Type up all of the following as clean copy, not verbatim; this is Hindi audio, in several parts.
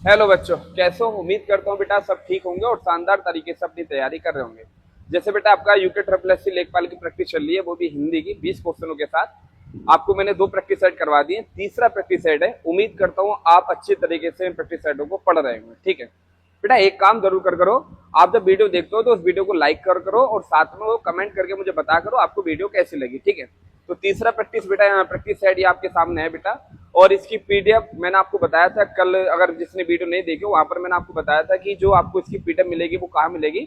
हेलो बच्चों, कैसे हो? उम्मीद करता हूँ बेटा सब ठीक होंगे और शानदार तरीके से अपनी तैयारी कर रहे होंगे। जैसे बेटा आपका यूके ट्रिपल एससी लेखपाल की प्रैक्टिस चल रही है, वो भी हिंदी की 20 क्वेश्चनों के साथ। आपको मैंने 2 प्रैक्टिस सेट करवा दिए, तीसरा प्रैक्टिस सेट है। उम्मीद करता हूँ आप अच्छे तरीके से इन प्रैक्टिस सेटों को पढ़ रहे होंगे। ठीक है बेटा, एक काम जरूर कर करो, आप जब वीडियो देखते हो तो उस वीडियो को लाइक कर करो और साथ में वो कमेंट करके मुझे बता करो आपको वीडियो कैसी लगी। ठीक है, तो तीसरा प्रैक्टिस बेटा यहाँ प्रैक्टिस सेट ये आपके सामने है बेटा, और इसकी पीडीएफ मैंने आपको बताया था कल, अगर जिसने वीडियो नहीं देखी वहां पर मैंने आपको बताया था कि जो आपको इसकी पीडीएफ मिलेगी वो कहाँ मिलेगी।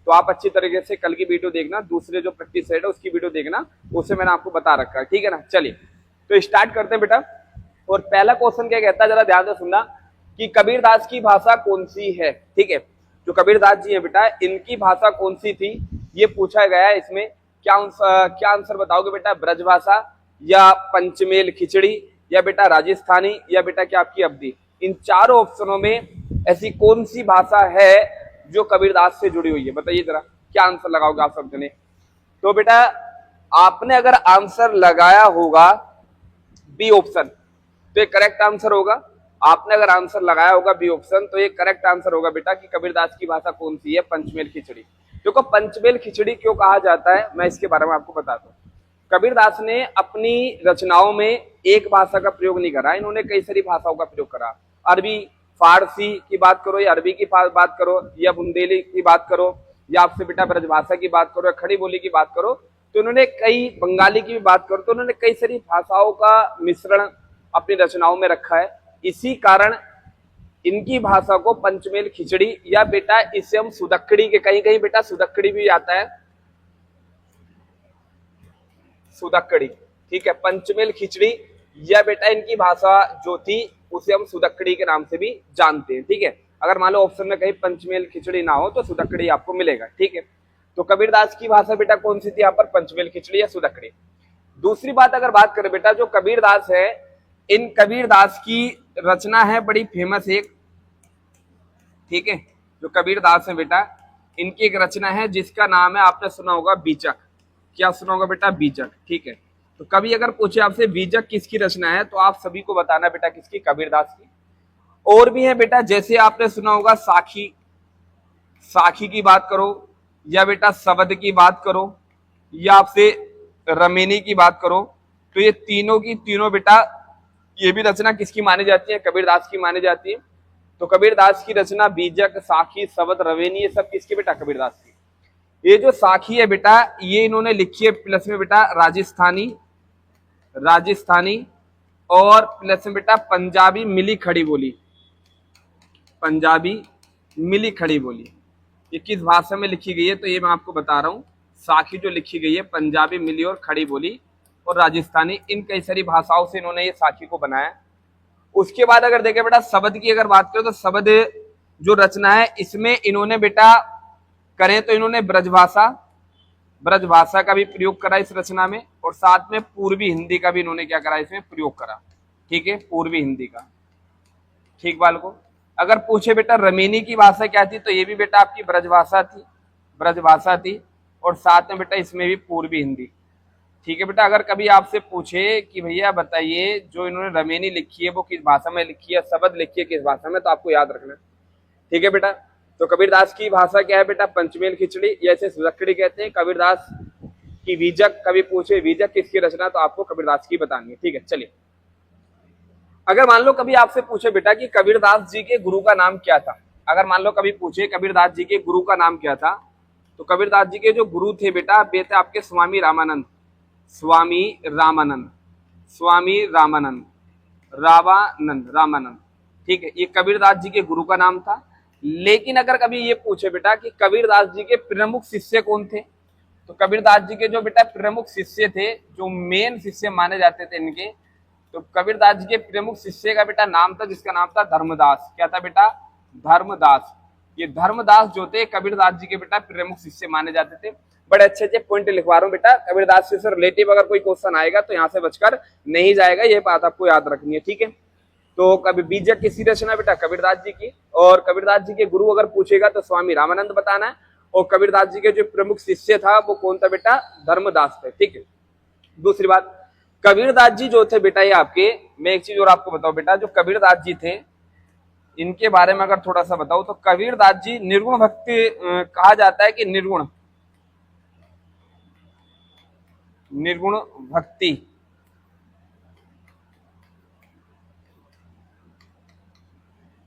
तो आप अच्छी तरीके से कल की वीडियो देखना, दूसरे जो प्रैक्टिस सेट है उसकी वीडियो देखना, उससे मैंने आपको बता रखा है। ठीक है ना, चलिए तो स्टार्ट करते हैं बेटा। और पहला क्वेश्चन क्या कहता है, जरा ध्यान से सुनना कि कबीरदास की भाषा कौन सी है। ठीक है, जो कबीरदास जी है बेटा, इनकी भाषा कौन सी थी ये पूछा गया है। इसमें क्या आंसर बताओगे बेटा? ब्रजभाषा या पंचमेल खिचड़ी या बेटा राजस्थानी या बेटा क्या आपकी अवधी? इन चारों ऑप्शनों में ऐसी कौन सी भाषा है जो कबीरदास से जुड़ी हुई है? बताइए जरा, क्या आंसर लगाओगे आप सब जने? तो बेटा आपने अगर आंसर लगाया होगा बी ऑप्शन तो ये करेक्ट आंसर होगा। आपने अगर आंसर लगाया होगा बी ऑप्शन तो ये करेक्ट आंसर होगा बेटा कि कबीरदास की भाषा कौन सी है? पंचमेल खिचड़ी। देखो पंचमेल खिचड़ी क्यों कहा जाता है मैं इसके बारे में आपको बताता हूँ। कबीरदास ने अपनी रचनाओं में एक भाषा का प्रयोग नहीं करा, इन्होंने कई सारी भाषाओं का प्रयोग करा। अरबी, फारसी की बात करो या अरबी की बात करो या बुंदेली की बात करो या आपसे बेटा ब्रजभाषा की बात करो या खड़ी बोली की बात करो, तो उन्होंने कई, बंगाली की भी बात करो तो उन्होंने कई सारी भाषाओं का मिश्रण अपनी रचनाओं में रखा है। इसी कारण इनकी भाषा को पंचमेल खिचड़ी या बेटा इसे हम सुदक्कड़ी के, कहीं कहीं बेटा सुदक्कड़ी भी आता है, सुदक्कड़ी। ठीक है, पंचमेल खिचड़ी या बेटा इनकी भाषा जो थी उसे हम सुदक्कड़ी के नाम से भी जानते हैं। ठीक है, अगर मान लो ऑप्शन में कहीं पंचमेल खिचड़ी ना हो तो सुदक्कड़ी आपको मिलेगा। ठीक है, तो कबीरदास की भाषा बेटा कौन सी थी यहाँ पर? पंचमेल खिचड़ी या सुदक्कड़ी। दूसरी बात अगर बात करें बेटा, जो कबीरदास है, इन कबीरदास की रचना है बड़ी फेमस एक। ठीक है, जो कबीरदास है बेटा, इनकी एक रचना है जिसका नाम है, आपने सुना होगा बीजक। क्या सुना होगा बेटा? बीजक। ठीक है, तो कभी अगर पूछे आपसे बीजक किसकी रचना है तो आप सभी को बताना बेटा किसकी? कबीरदास की। और भी है बेटा, जैसे आपने सुना होगा साखी, साखी की बात करो या बेटा शबद की बात करो या आपसे रमेनी की बात करो, तो ये तीनों की तीनों बेटा ये भी रचना किसकी मानी जाती है? कबीरदास की मानी जाती है। तो कबीरदास की रचना बीजक, साखी, शबद, रवेनी, ये सब किसकी बेटा? कबीरदास की। ये जो साखी है बेटा ये इन्होंने लिखी है प्लस में बेटा राजस्थानी, राजस्थानी और प्लस में बेटा पंजाबी मिली खड़ी बोली, पंजाबी मिली खड़ी बोली। ये किस भाषा में लिखी गई है तो ये मैं आपको बता रहा हूँ। साखी जो लिखी गई है पंजाबी मिली और खड़ी बोली और राजस्थानी, इन कई सारी भाषाओं से इन्होंने ये साखी को बनाया। उसके बाद अगर देखें बेटा शबद की अगर बात करें तो शबद जो रचना है इसमें इन्होंने बेटा करें तो इन्होंने ब्रजभाषा, ब्रजभाषा का भी प्रयोग करा इस रचना में और साथ में पूर्वी हिंदी का भी इन्होंने क्या करा इसमें? प्रयोग करा। ठीक है, पूर्वी हिंदी का। ठीक बालको, अगर पूछे बेटा रमेनी की भाषा क्या थी तो ये भी बेटा आपकी ब्रजभाषा थी, ब्रजभाषा थी और साथ में बेटा इसमें भी पूर्वी हिंदी। ठीक है बेटा, अगर कभी आपसे पूछे कि भैया बताइए जो इन्होंने रमेनी लिखी है वो किस भाषा में लिखी है, शबद लिखी है किस भाषा में, तो आपको याद रखना। ठीक है बेटा, तो कबीरदास की भाषा क्या है बेटा? पंचमेल खिचड़ी, जैसे सुदक्कड़ी कहते हैं। कबीरदास की बीजक, कभी पूछे बीजक किसकी रचना तो आपको कबीरदास की बतानी है। ठीक है, चलिए अगर मान लो कभी आपसे पूछे बेटा कि कबीरदास जी के गुरु का नाम क्या था, अगर मान लो कभी पूछे कबीरदास जी के गुरु का नाम क्या था, तो कबीरदास जी के जो गुरु थे बेटा वे थे आपके स्वामी रामानंद, स्वामी रामानंद, स्वामी रामानंद, रावानंद, रामानंद। ठीक है, ये कबीरदास जी के गुरु का नाम था। लेकिन अगर कभी ये पूछे बेटा कि कबीरदास जी के प्रमुख शिष्य कौन थे, तो कबीरदास जी के जो बेटा प्रमुख शिष्य थे, जो मेन शिष्य माने जाते थे इनके, तो कबीरदास जी के प्रमुख शिष्य का बेटा नाम था जिसका नाम था धर्मदास। क्या था बेटा? धर्मदास। ये धर्मदास जो थे कबीरदास जी के बेटा प्रमुख शिष्य माने जाते थे। बड़े अच्छे अच्छे पॉइंट लिखवा रहा हूँ बेटा, कबीरदास से रिलेटिव अगर कोई क्वेश्चन आएगा तो यहाँ से बचकर नहीं जाएगा, ये बात आपको याद रखनी है। ठीक है, तो कभी बीजक किसकी रचना बेटा? कबीरदास जी की। और कबीरदास जी के गुरु अगर पूछेगा तो स्वामी रामानंद बताना है और कबीरदास जी के जो प्रमुख शिष्य था वो कौन था बेटा? धर्मदास थे। ठीक है, दूसरी बात, कबीरदास जी जो थे बेटा ये आपके, मैं एक चीज और आपको बताऊं बेटा, जो कबीरदास जी थे इनके बारे में अगर थोड़ा सा बताऊं तो कबीरदास जी निर्गुण भक्ति कहा जाता है कि निर्गुण निर्गुण भक्ति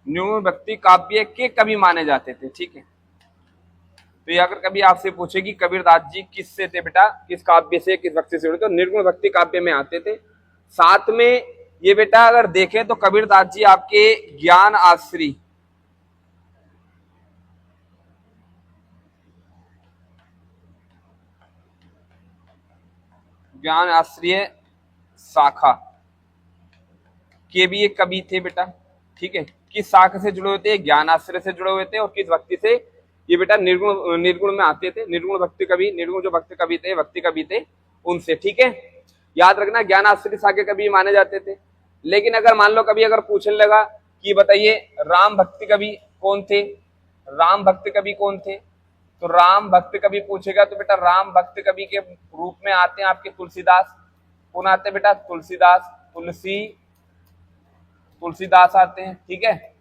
निर्गुण भक्ति काव्य के कवि माने जाते थे। ठीक है, तो ये अगर कभी आपसे पूछे कि कबीरदास जी किससे थे बेटा, किस काव्य से, किस भक्ति से जुड़े, तो निर्गुण भक्ति काव्य में आते थे। साथ में ये बेटा अगर देखें तो कबीरदास जी आपके ज्ञान आश्री ज्ञान आश्रय शाखा के भी एक कवि थे बेटा। ठीक है, किस शाखा से जुड़े हुए थे, ज्ञान आश्रय से जुड़े हुए थे, और किस भक्ति से, ये बेटा निर्गुण में आते थे। निर्गुण भक्ति कवि, निर्गुण जो भक्ति कवि थे, भक्ति कवि थे उनसे। ठीक है, याद रखना ज्ञान आश्रय शाखा कवि माने जाते थे। लेकिन अगर मान लो कभी अगर पूछने लगा कि बताइए राम भक्ति कवि कौन थे, राम भक्ति कवि कौन थे, तो राम भक्त कवि पूछेगा तो बेटा राम भक्त कवि के रूप में आते हैं आपके तुलसीदास। कौन आते हैं बेटा, तुलसीदास, तुलसीदास आते हैं। ठीक है,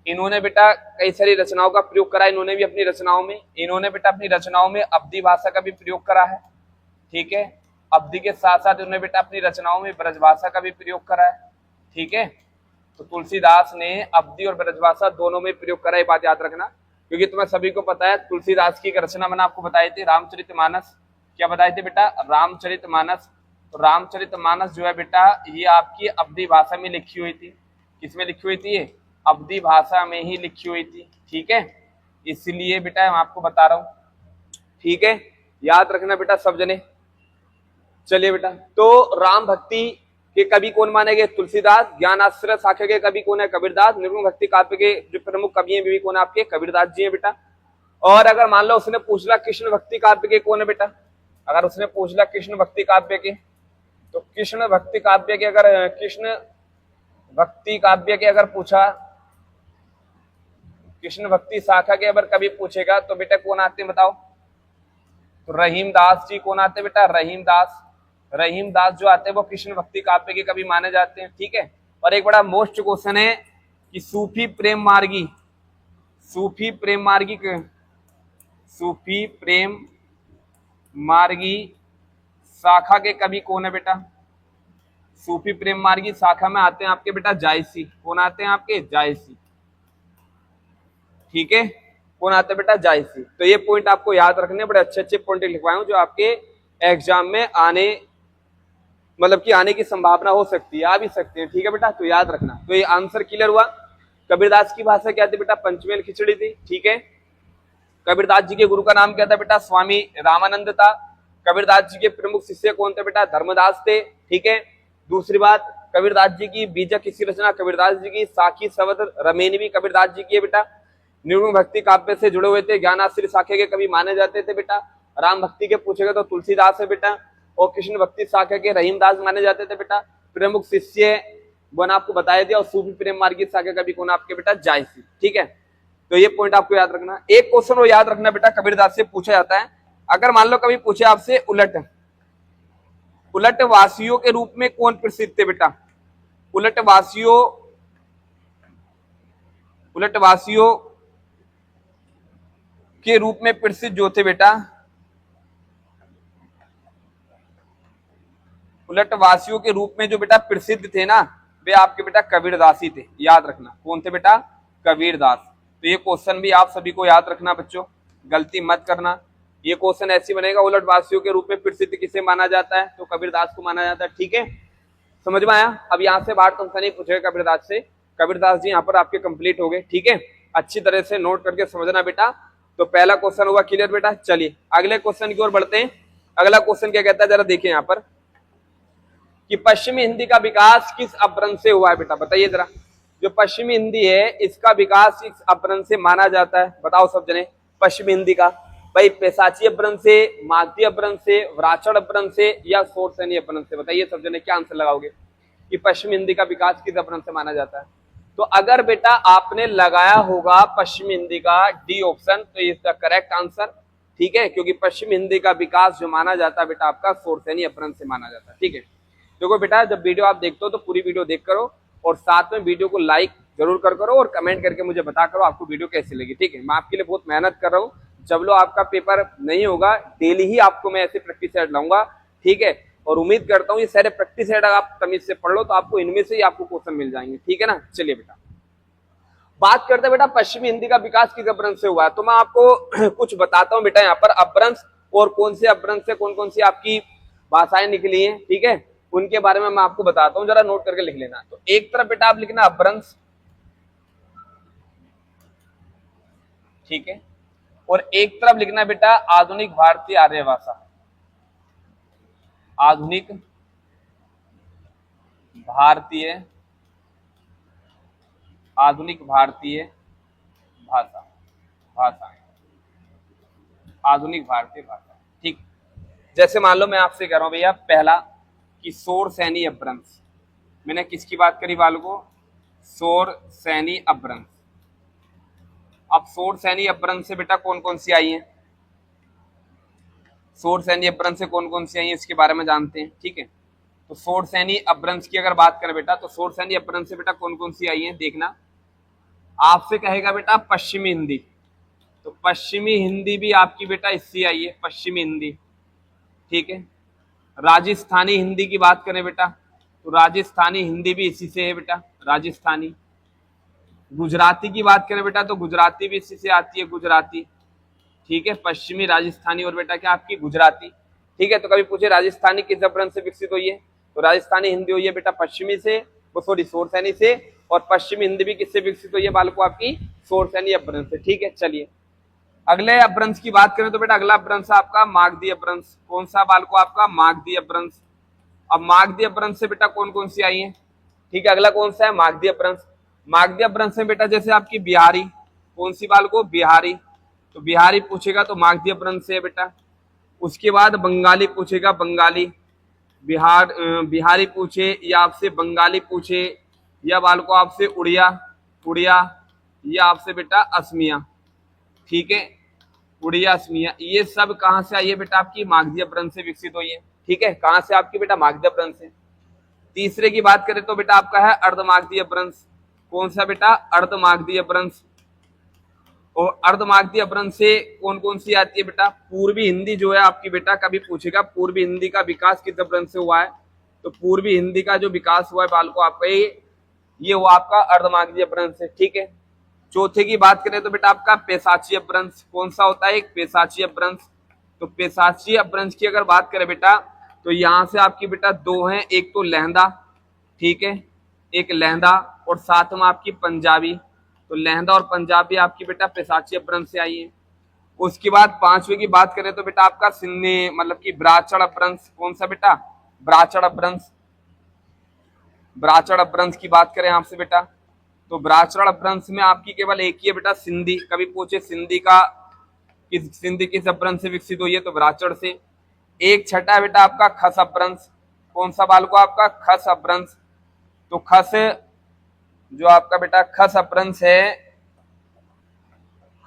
इन्होंने बेटा कई सारी रचनाओं का प्रयोग करा, इन्होंने भी अपनी रचनाओं में, इन्होंने बेटा अपनी रचनाओं में अवधी भाषा का भी प्रयोग करा है। ठीक है, अवधी के साथ साथ उन्होंने बेटा अपनी रचनाओं में ब्रजभाषा का भी प्रयोग करा है। ठीक है, तो तुलसीदास ने अवधी और ब्रजभाषा दोनों में प्रयोग करा, ये बात याद रखना, क्योंकि तुम्हें सभी को पता है तुलसीदास की एक रचना मैंने आपको बताई थी, रामचरितमानस। क्या बताए थे बेटा, रामचरितमानस। तो रामचरितमानस जो है बेटा ये आपकी अवधी भाषा में लिखी हुई थी। किसमें लिखी हुई थी, ये अवधी भाषा में ही लिखी हुई थी। ठीक है, इसलिए बेटा मैं आपको बता रहा हूं। ठीक है, याद रखना बेटा सब जने। चलिए बेटा, तो राम भक्ति के कवि कौन माने गए, तुलसीदास। ज्ञान आश्रय शाखा के कवि कौन है, कबीरदास। निर्गुण भक्ति काव्य के जो प्रमुख कवि हैं भी कौन है आपके, कबीरदास जी हैं बेटा। और अगर मान लो उसने पूछ ला कृष्ण भक्ति काव्य के कौन है बेटा, अगर उसने पूछ ला कृष्ण भक्ति काव्य के, तो कृष्ण भक्ति काव्य के अगर कृष्ण भक्ति काव्य के अगर पूछा, कृष्ण भक्ति शाखा के अगर कभी पूछेगा तो बेटा कौन आते हैं बताओ, तो रहीम दास जी। कौन आते बेटा, रहीम दास। रहीम दास जो आते हैं वो कृष्ण भक्ति काव्य के कवि माने जाते हैं। ठीक है, और एक बड़ा मोस्ट क्वेश्चन है कि सूफी प्रेम मार्गी, सूफी प्रेम मार्गी, सूफी प्रेम मार्गी शाखा के कवि कौन है बेटा, सूफी प्रेम मार्गी शाखा में आते हैं आपके बेटा जायसी। कौन आते हैं आपके, जायसी। ठीक है, कौन आते हैं बेटा, जायसी। तो ये पॉइंट आपको याद रखने, बड़े अच्छे अच्छे पॉइंट लिखवाए हूं जो आपके एग्जाम में आने, मतलब कि आने की संभावना हो सकती है, आ भी सकते हैं। ठीक है बेटा, तो याद रखना। तो ये आंसर क्लियर हुआ। कबीरदास की भाषा क्या थी बेटा, पंचमेल खिचड़ी थी। ठीक है, कबीरदास जी के गुरु का नाम क्या था बेटा, स्वामी रामानंद था। कबीरदास जी के प्रमुख शिष्य कौन थे बेटा, धर्मदास थे। ठीक है, दूसरी बात, कबीरदास जी की बीजक किसी रचना, कबीरदास जी की साखी शब्द रमेनी भी कबीरदास जी की है बेटा। निर्गुण भक्ति काव्य से जुड़े हुए थे, ज्ञानाश्री शाखा के कवि माने जाते थे बेटा। राम भक्ति के पूछेगा तो तुलसीदास है बेटा, और कृष्ण भक्ति शाखा के रहीमदास माने जाते थे बेटा। प्रमुख शिष्य वन आपको बताया दिया, और सूफी प्रेम मार्गी शाखा कवि कौन आपके बेटा, जायसी। ठीक है, तो ये पॉइंट आपको याद रखना। एक क्वेश्चन वो याद रखना बेटा कबीरदास से पूछा जाता है, अगर मान लो कभी पूछे आपसे उलट, उलट वासियों के रूप में कौन प्रसिद्ध थे बेटा, उलट वासियों, उलट वासियों के रूप में प्रसिद्ध जो थे बेटा, उलट वासियों के रूप में जो बेटा प्रसिद्ध थे ना, वे आपके बेटा कबीरदास ही थे। याद रखना कौन थे बेटा, कबीरदास। तो ये क्वेश्चन भी आप सभी को याद रखना बच्चों, गलती मत करना। ये क्वेश्चन ऐसी बनेगा, उलट वासियों के रूप में प्रसिद्ध किसे माना जाता है, तो कबीरदास को माना जाता है। ठीक है, समझ में आया। अब यहाँ से बाहर तुमसे नहीं पूछेगा कबीरदास से, कबीरदास जी यहाँ पर आपके कंप्लीट हो गए। ठीक है, अच्छी तरह से नोट करके समझना बेटा। तो पहला क्वेश्चन हुआ क्लियर बेटा। चलिए अगले क्वेश्चन की ओर बढ़ते हैं। अगला क्वेश्चन क्या कहता है, जरा देखिए यहाँ पर कि पश्चिमी हिंदी का विकास किस अपभ्रंश से हुआ है बेटा, बताइए जरा। जो पश्चिमी हिंदी है इसका विकास किस अपभ्रंश से माना जाता है, बताओ सब जने। पश्चिमी हिंदी का भाई पैसाची अपभ्रंश से, मागधी अपभ्रंश से, व्राचड़ अपभ्रंश से, या शोरसेनी अपभ्रंश से, बताइए सब जने क्या आंसर लगाओगे कि पश्चिमी हिंदी का विकास किस अपभ्रंश से माना जाता है। तो अगर बेटा आपने लगाया होगा पश्चिमी हिंदी का डी ऑप्शन, तो इसका करेक्ट आंसर। ठीक है, क्योंकि पश्चिमी हिंदी का विकास जो माना जाता है बेटा आपका शोरसेनी अपभ्रंश से माना जाता है। ठीक है, देखो बेटा जब वीडियो आप देखते हो तो पूरी वीडियो देख करो, और साथ में वीडियो को लाइक जरूर कर करो और कमेंट करके मुझे बता करो आपको वीडियो कैसी लगी। ठीक है, मैं आपके लिए बहुत मेहनत कर रहा हूँ। जब लो आपका पेपर नहीं होगा डेली ही आपको मैं ऐसे प्रैक्टिस सेट लाऊंगा। ठीक है, और उम्मीद करता हूँ ये सारे प्रैक्टिस सेट अगर आप तमीज से पढ़ लो तो आपको इनमें से ही आपको क्वेश्चन मिल जाएंगे। ठीक है ना, चलिए बेटा बात करते हैं बेटा पश्चिमी हिंदी का विकास किस अपभ्रंश से हुआ है। तो मैं आपको कुछ बताता हूँ बेटा यहाँ पर अपभ्रंश और कौन से अपभ्रंश से कौन कौन सी आपकी भाषाएं निकली हैं। ठीक है, उनके बारे में मैं आपको बताता हूँ, जरा नोट करके लिख लेना। तो एक तरफ बेटा आप लिखना अपभ्रंश, ठीक है, और एक तरफ लिखना बेटा आधुनिक भारतीय आर्य भाषा, आधुनिक भारतीय, आधुनिक भारतीय भाषा, भाषाएं, आधुनिक भारतीय भाषा। ठीक, जैसे मान लो मैं आपसे कह रहा हूं भैया पहला कि शोर सैनी अपभ्रंश, मैंने किसकी बात करी बालकों, शोर सैनी अपभ्रंश। अब शोर सैनी अपभ्रंश से बेटा कौन कौन सी आई हैं, शोर सैनी अपभ्रंश से कौन कौन सी आई हैं इसके बारे में जानते हैं। ठीक है, तो शोर सैनी अपभ्रंश की अगर बात करें बेटा तो शोर सैनी अपभ्रंश से बेटा कौन कौन सी आई हैं देखना। आपसे कहेगा बेटा पश्चिमी हिंदी, तो पश्चिमी हिंदी भी आपकी बेटा इससे आई है, पश्चिमी हिंदी। ठीक है, राजस्थानी हिंदी की बात करें बेटा तो राजस्थानी हिंदी भी इसी से है बेटा, राजस्थानी। गुजराती की बात करें बेटा तो गुजराती भी इसी से आती है, गुजराती। ठीक है, पश्चिमी, राजस्थानी और बेटा क्या आपकी गुजराती। ठीक है, तो कभी पूछे राजस्थानी किस अपभ्रंश से विकसित हुई है, तो राजस्थानी हिंदी हुई है बेटा पश्चिमी से, वो सॉरी शोर सैनी से, और पश्चिमी हिंदी भी किससे विकसित हुई है बालकों आपकी शोर सैनी अपभ्रंश से। ठीक है, चलिए अगले अपभ्रंश की बात करें तो बेटा अगला अपभ्रंश आपका मागधी अपभ्रंश। कौन सा बालकों आपका मागधी अपभ्रंश। अब मागधी अपभ्रंश से बेटा कौन कौन सी आई है। ठीक है, अगला कौन सा है मागधी अपभ्रंश। मागधी अपभ्रंश में बेटा जैसे आपकी बिहारी, कौन सी बालकों बिहारी, तो बिहारी पूछेगा तो मागधी अपभ्रंश से है बेटा। उसके बाद बंगाली पूछेगा, बंगाली, बिहारी पूछे या आपसे बंगाली पूछे या बालकों आपसे उड़िया, उड़िया, या आपसे बेटा असमिया। ठीक है, उड़िया, असमिया, ये सब कहां से आई है बेटा आपकी मागधी अपभ्रंश से विकसित हुई है। ठीक है, कहां से आपकी बेटा मागधी अपभ्रंश से। तीसरे की बात करें तो बेटा आपका है अर्धमागधी अपभ्रंश। कौन सा बेटा अर्धमागधी अपभ्रंश। और अर्धमागधी अपभ्रंश से कौन कौन सी आती है बेटा पूर्वी हिंदी जो है आपकी बेटा कभी पूछेगा पूर्वी हिंदी का विकास किस अपभ्रंश से हुआ है, तो पूर्वी हिंदी का जो विकास हुआ है बालकों आपका ये हुआ आपका अर्धमागधी अपभ्रंश से। ठीक है, चौथे की बात करें तो बेटा आपका पेशाची अपभ्रंश। कौन सा होता है एक पेशाची अपभ्रंश, तो पेशाची अपभ्रंश की अगर बात करें बेटा तो यहां से आपकी बेटा दो हैं, एक तो लहंदा, ठीक है, एक लहंदा और साथ में आपकी पंजाबी, तो लहंदा और पंजाबी आपकी बेटा पेशाची अपभ्रंश से आई है। उसके बाद पांचवे की बात करें तो बेटा आपका सिन्नी मतलब कि ब्राह्मण अपभ्रंश। कौन सा बेटा ब्राह्मण अपभ्रंश। ब्राह्मण अपभ्रंश की बात करें आपसे बेटा तो ब्राह्मण अपभ्रंश में आपकी केवल एक ही है बेटा सिंधी। कभी पूछे सिंधी किस अपभ्रंश से विकसित हुई है, तो ब्राह्मण से। एक छठा बेटा आपका खस अपभ्रंश। कौन सा बालको आपका खस अपभ्रंश, तो खस जो आपका बेटा खस अपभ्रंश है,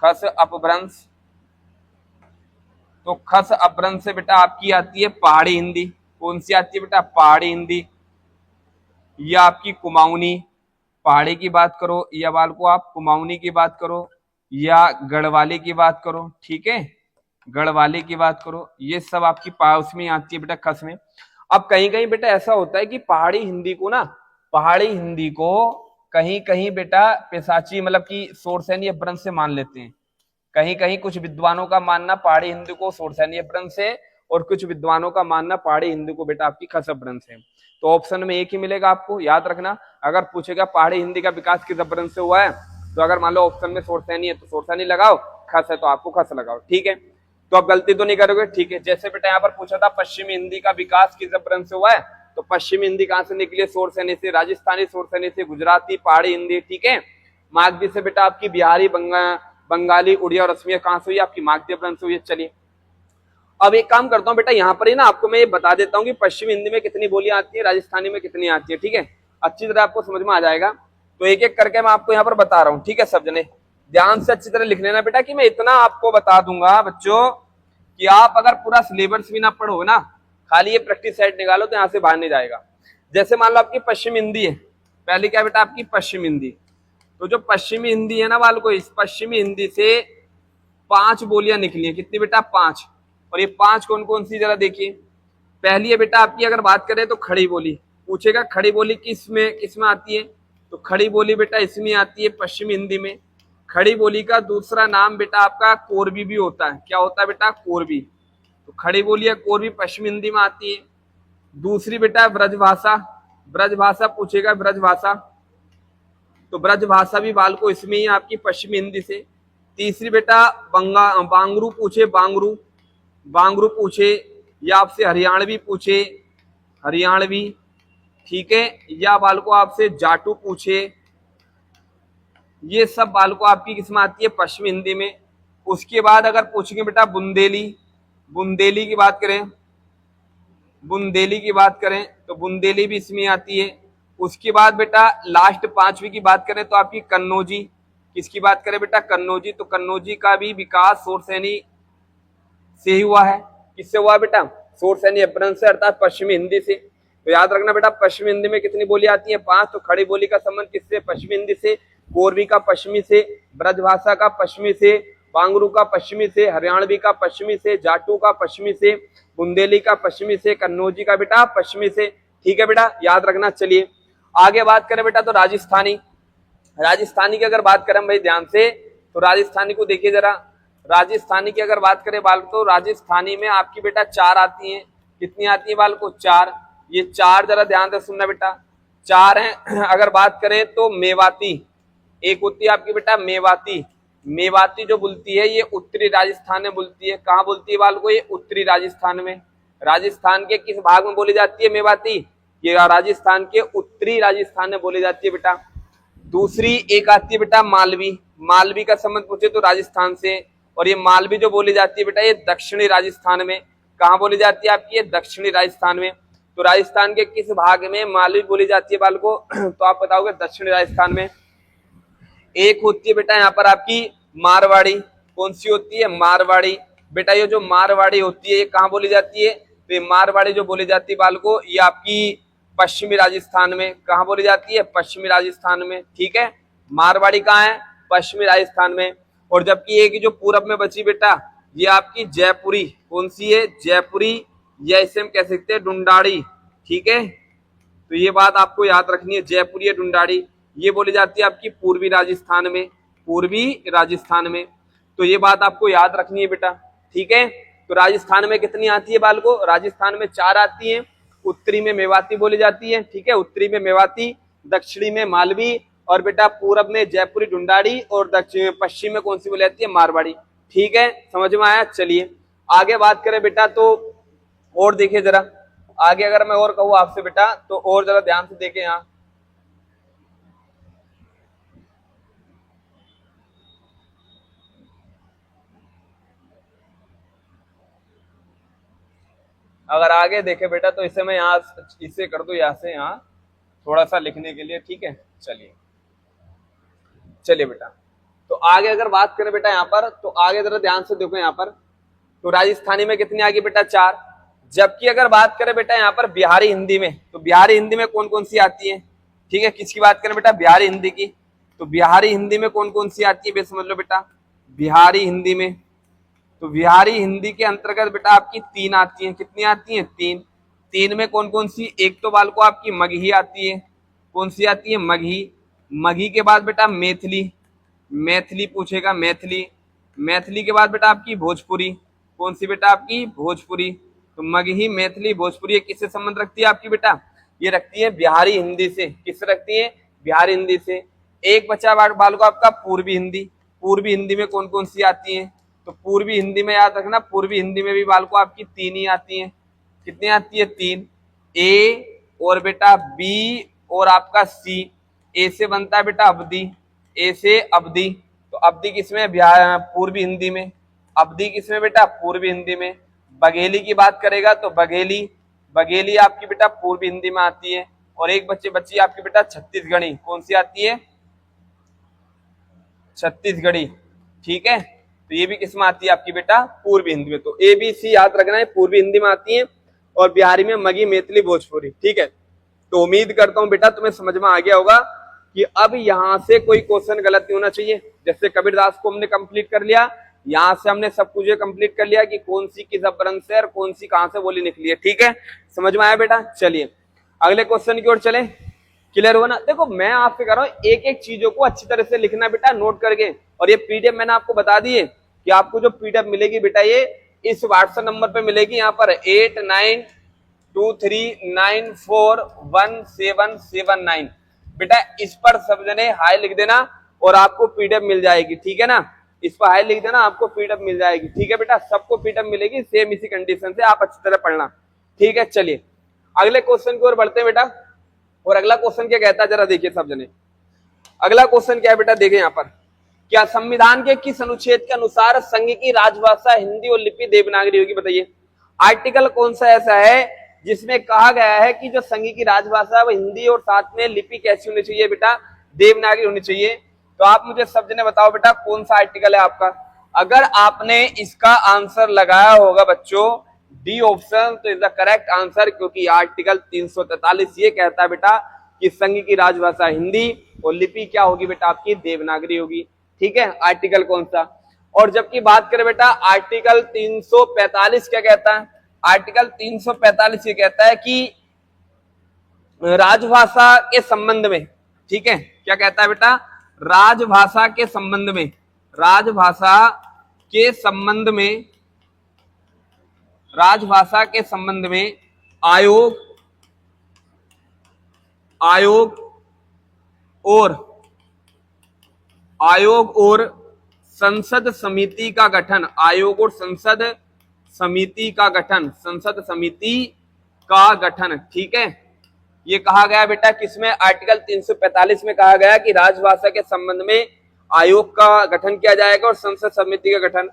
खस अपभ्रंश, तो खस अपभ्रंश से बेटा आपकी आती है पहाड़ी हिंदी। कौन सी आती है बेटा पहाड़ी हिंदी, या आपकी कुमाऊनी, पहाड़ी की बात करो या बालको आप कुमाऊनी की बात करो या गढ़वाली की बात करो। ठीक है, गढ़वाली की बात करो, ये सब आपकी उसमें आती है बेटा खस में। अब कहीं कहीं बेटा ऐसा होता है कि पहाड़ी हिंदी को कहीं कहीं बेटा पेशाची मतलब कि शोर सैनी अपभ्रंश से मान लेते हैं। कहीं कहीं कुछ विद्वानों का मानना पहाड़ी हिंदी को शोर सैनी अपभ्रंश से और कुछ विद्वानों का मानना पहाड़ी हिंदी को बेटा आपकी खस अपभ्रंश है। तो ऑप्शन में एक ही मिलेगा आपको, याद रखना। अगर पूछेगा पहाड़ी हिंदी का विकास किस अपभ्रंश से हुआ है, तो अगर मान लो ऑप्शन में शोर सैनी है तो शोर सैनी लगाओ, खस है तो आपको खस लगाओ। ठीक है, तो आप गलती तो नहीं करोगे। ठीक है, जैसे बेटा यहाँ पर पूछा था पश्चिमी हिंदी का विकास किस अपभ्रंश से हुआ है, तो पश्चिमी हिंदी कहां से निकली है, शोर सैनी से। राजस्थानी शोर सैनी से, गुजराती, पहाड़ी हिंदी। ठीक है, मागधी से बेटा आपकी बिहारी, बंगाली, उड़िया और असमिया कहां से हुई आपकी मागधी अपभ्रंश से हुई है। चलिए अब एक काम करता हूं बेटा, यहाँ पर ही ना आपको मैं ये बता देता हूँ कि पश्चिमी हिंदी में कितनी बोलियां आती है, राजस्थानी में कितनी आती है। ठीक है, अच्छी तरह आपको समझ में आ जाएगा। तो एक एक करके मैं आपको यहाँ पर बता रहा हूँ। ठीक है, सब जने ध्यान से अच्छी तरह लिख लेना बेटा कि मैं इतना आपको बता दूंगा बच्चों कि आप अगर पूरा सिलेबस भी ना पढ़ो ना, खाली ये प्रैक्टिस सेट निकालो तो यहाँ से बाहर नहीं जाएगा। जैसे मान लो आपकी पश्चिम हिंदी है, पहली क्या बेटा आपकी पश्चिम हिंदी, तो जो पश्चिमी हिंदी है ना बालको, इस पश्चिमी हिंदी से 5 बोलियां निकली हैं। कितनी बेटा? 5। और ये 5 कौन कौन सी, जरा देखिए। पहली है बेटा आपकी, अगर बात करें तो खड़ी बोली। पूछेगा खड़ी बोली किस में आती है, तो खड़ी बोली बेटा इसमें आती है, पश्चिमी हिंदी में। खड़ी बोली का दूसरा नाम बेटा आपका कोरबी भी होता है। क्या होता है बेटा? कोरबी। तो खड़ी बोली या कोरबी पश्चिमी हिंदी में आती है। दूसरी बेटा ब्रजभाषा। ब्रजभाषा पूछेगा, ब्रजभाषा, तो ब्रजभाषा भी बालको इसमें ही आपकी पश्चिमी हिंदी से। तीसरी बेटा बांगरू पूछे, बांगरू, बांगरू पूछे, या आपसे हरियाणवी पूछे, हरियाणवी, ठीक है, या बालको आपसे जाटू पूछे, ये सब बालको आपकी किसमें आती है? पश्चिमी हिंदी में। उसके बाद अगर पूछेंगे बेटा बुंदेली, बुंदेली की बात करें, बुंदेली की बात करें तो बुंदेली भी इसमें आती है। उसके बाद बेटा लास्ट 5वीं की बात करें तो आपकी कन्नौजी। किसकी बात करें बेटा? कन्नौजी। तो कन्नौजी का भी विकास शोरसैनी से ही हुआ है। किससे हुआ बेटा? शोरसैनी अपभ्रंश से, अर्थात पश्चिमी हिंदी से। तो याद रखना बेटा पश्चिमी हिंदी में कितनी बोली आती है? 5। तो खड़ी बोली का संबंध किससे? पश्चिमी हिंदी से। कोरवी का पश्चिमी से, ब्रजभाषा का पश्चिमी से, बांगरू का पश्चिमी से, हरियाणवी का पश्चिमी से, जाटू का पश्चिमी से, बुंदेली का पश्चिमी से, कन्नौजी का बेटा पश्चिमी से। ठीक है बेटा, याद रखना। चलिए आगे बात करें बेटा तो राजस्थानी। राजस्थानी की अगर बात करें भाई ध्यान से, तो राजस्थानी को देखिए जरा। राजस्थानी की अगर बात करें बाल, तो राजस्थानी में आपकी बेटा 4 आती हैं। कितनी आती है बाल को? 4। ये 4 जरा ध्यान से सुनना बेटा, 4 हैं। अगर बात करें तो मेवाती एक होती है आपकी बेटा, मेवाती। मेवाती जो बोलती है ये उत्तरी राजस्थान में बोलती है। कहाँ बोलती है बाल को? ये उत्तरी राजस्थान में। राजस्थान के किस भाग में बोली जाती है मेवाती? ये राजस्थान के उत्तरी राजस्थान में बोली जाती है बेटा। दूसरी एक आती है बेटा मालवी। मालवी का संबंध पूछे तो राजस्थान से, और ये मालवी जो बोली जाती है बेटा ये दक्षिणी राजस्थान में। कहाँ बोली जाती है आपकी? ये दक्षिणी राजस्थान में। तो राजस्थान के किस भाग में मालवी बोली जाती है बाल को? तो आप बताओगे दक्षिणी राजस्थान में। एक होती है बेटा यहाँ पर आपकी मारवाड़ी। कौन सी होती है? मारवाड़ी। बेटा ये जो मारवाड़ी होती है ये कहाँ बोली जाती है? तो ये मारवाड़ी जो बोली जाती है बाल को, ये आपकी पश्चिमी राजस्थान में। कहाँ बोली जाती है? पश्चिमी राजस्थान में। ठीक है, मारवाड़ी कहाँ है? पश्चिमी राजस्थान में। और जबकि एक जो पूरब में बची बेटा ये आपकी जयपुरी। कौन सी है? जयपुरी, या इसे हम कह सकते हैं डुंडाड़ी। ठीक है, तो ये बात आपको याद रखनी है, जयपुरी या डुंडाड़ी ये बोली जाती है आपकी पूर्वी राजस्थान में। पूर्वी राजस्थान में, तो ये बात आपको याद रखनी है बेटा। ठीक है, तो राजस्थान में कितनी आती है बाल को? राजस्थान में 4 आती है। उत्तरी में मेवाती बोली जाती है। ठीक है, उत्तरी में मेवाती, दक्षिणी में मालवी, और बेटा पूरब में जयपुरी डुंडाड़ी, और दक्षिण पश्चिम में कौन सी बोली जाती है? मारवाड़ी। ठीक है, समझ में आया? चलिए आगे बात करें बेटा तो और देखिए जरा आगे, अगर मैं और कहूँ आपसे बेटा तो और जरा ध्यान से देखें। यहाँ अगर आगे देखे बेटा तो इसे मैं यहाँ इसे कर दूं, यहाँ से यहाँ थोड़ा सा लिखने के लिए। ठीक है, चलिए चलिए बेटा, तो आगे अगर बात करें बेटा यहाँ पर, तो आगे जरा ध्यान से देखो यहाँ पर। तो राजस्थानी में कितनी आ गई बेटा? 4। जबकि अगर बात करें बेटा यहाँ पर बिहारी हिंदी में, तो बिहारी हिंदी में कौन कौन सी आती है? ठीक है, किसकी बात करें बेटा? बिहारी हिंदी की। तो बिहारी हिंदी में कौन कौन सी आती है बे समझ लो बेटा। बिहारी हिंदी में, तो बिहारी हिंदी के अंतर्गत बेटा आपकी 3 आती हैं। कितनी आती हैं? 3। 3 में कौन कौन सी? एक तो बाल को आपकी मगही आती है। कौन सी आती है? मगही। मगही के बाद बेटा मैथिली। मैथिली पूछेगा, मैथिली। मैथिली के बाद बेटा आपकी भोजपुरी। कौन सी बेटा? आपकी भोजपुरी। तो मगही, मैथिली, भोजपुरी ये किससे संबंध रखती है आपकी बेटा? ये रखती है बिहारी हिंदी से। किससे रखती है? बिहारी हिंदी से। एक बचा बाल को आपका पूर्वी हिंदी। पूर्वी हिंदी में कौन कौन सी आती है? तो पूर्वी हिंदी में याद रखना, पूर्वी हिंदी में भी बाल को आपकी 3 ही आती हैं। कितनी आती है? 3। ए और बेटा बी और आपका सी। ए से बनता है बेटा अवधि, ए से अवधि। तो अवधि किसमें? पूर्वी हिंदी में। अवधि किसमें बेटा? पूर्वी हिंदी में। बघेली की बात करेगा तो बघेली, बघेली आपकी बेटा पूर्वी हिंदी में आती है। और एक बच्ची आपकी बेटा छत्तीसगढ़ी। कौन सी आती है? छत्तीसगढ़ी। ठीक है, तो ये भी किसमें आती है आपकी बेटा? पूर्वी हिंदी में। तो ए बी सी याद रखना है, पूर्वी हिंदी में आती है, और बिहारी में मगही, मैथिली, भोजपुरी। ठीक है, तो उम्मीद करता हूं बेटा तुम्हें समझ में आ गया होगा। कि अब यहां से कोई क्वेश्चन गलत नहीं होना चाहिए। जैसे कबीरदास को हमने कंप्लीट कर लिया, यहां से हमने सब कुछ कंप्लीट कर लिया कि कौन सी किस अपभ्रंश से और कौन सी कहां से बोली निकली है। ठीक है, समझ में आया बेटा? चलिए अगले क्वेश्चन की ओर चले। क्लियर हुआ ना? देखो मैं आपसे कह रहा हूं एक एक चीजों को अच्छी तरह से लिखना बेटा, नोट करके। और ये पीडीएफ मैंने आपको बता दी है कि आपको जो पीडीएफ मिलेगी बेटा ये इस व्हाट्सएप नंबर पे मिलेगी, यहाँ पर 8923941779। बेटा इस पर सब जने हाई लिख देना और आपको पीडीएफ मिल जाएगी। ठीक है ना? इस पर हाई लिख देना, आपको पीडीएफ मिल जाएगी। ठीक है बेटा, सबको पीडीएफ मिलेगी सेम इसी कंडीशन से, आप अच्छी तरह पढ़ना। ठीक है, चलिए अगले क्वेश्चन की ओर बढ़ते हैं बेटा। और अगला क्वेश्चन क्या कहता है जरा देखिए सब जने। अगला क्वेश्चन क्या है बेटा, देखें यहाँ पर, क्या संविधान के किस अनुच्छेद के अनुसार संघ की राजभाषा हिंदी और लिपि देवनागरी होगी? बताइए आर्टिकल कौन सा ऐसा है जिसमें कहा गया है कि जो संघ की राजभाषा वो हिंदी और साथ में लिपि कैसी होनी चाहिए बेटा? देवनागरी होनी चाहिए। तो आप मुझे सब जने बताओ बेटा कौन सा आर्टिकल है आपका। अगर आपने इसका आंसर लगाया होगा बच्चों डी ऑप्शन, तो इज द करेक्ट आंसर, क्योंकि आर्टिकल 343 ये कहता है बेटा कि संघ की राजभाषा हिंदी और लिपि क्या होगी बेटा? आपकी देवनागरी होगी। ठीक है, आर्टिकल कौन सा? और जबकि बात करें बेटा आर्टिकल 345 क्या कहता है? आर्टिकल 345 ये कहता है कि राजभाषा के संबंध में, ठीक है, क्या कहता है बेटा? राजभाषा के संबंध में, राजभाषा के संबंध में, राजभाषा के संबंध में आयोग और संसद समिति का गठन, आयोग और संसद समिति का गठन, संसद समिति का गठन। ठीक है, ये कहा गया बेटा किसमें? आर्टिकल 345 में कहा गया कि राजभाषा के संबंध में आयोग का गठन किया जाएगा और संसद समिति का गठन।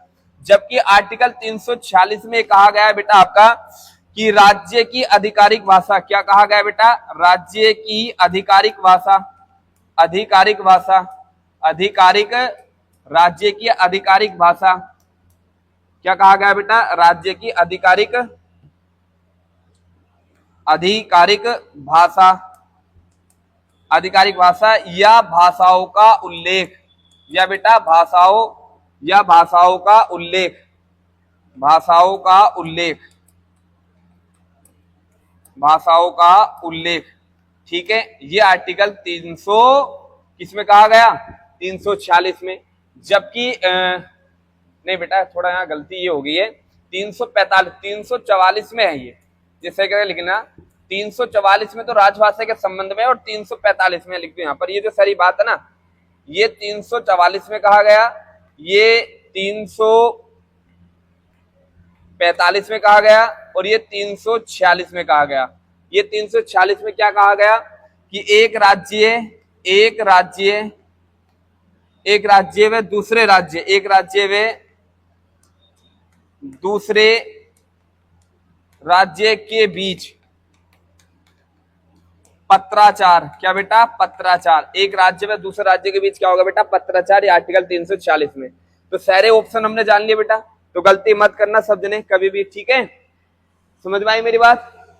जबकि आर्टिकल 346 में कहा गया है बेटा आपका कि राज्य की आधिकारिक भाषा, क्या कहा गया बेटा? राज्य की आधिकारिक भाषा, आधिकारिक भाषा, आधिकारिक, राज्य की आधिकारिक भाषा, क्या कहा गया बेटा? राज्य की आधिकारिक, आधिकारिक भाषा, आधिकारिक भाषा या भाषाओं का उल्लेख, या बेटा भाषाओं या भाषाओं का उल्लेख, भाषाओं का उल्लेख, भाषाओं का उल्लेख। ठीक है, ये आर्टिकल 300 किसमें कहा गया? 346 में। जबकि नहीं बेटा थोड़ा यहाँ गलती ये हो गई है, 345 344 में है ये, जैसे क्या लिखना 344 में तो राजभाषा के संबंध में और 345 में लिख दो यहाँ पर। ये जो सारी बात है ना, ये 344 में कहा गया, ये 345 में कहा गया और ये 346 में कहा गया। ये 346 में क्या कहा गया कि एक राज्य व दूसरे राज्य, एक राज्य व दूसरे राज्य के बीच पत्राचार, क्या बेटा? पत्राचार, एक राज्य में दूसरे राज्य के बीच क्या होगा बेटा? पत्राचार। ये आर्टिकल 346 में। तो सारे ऑप्शन हमने जान लिए बेटा, तो गलती मत करना सब जने कभी भी। ठीक है, समझ में आई मेरी बात?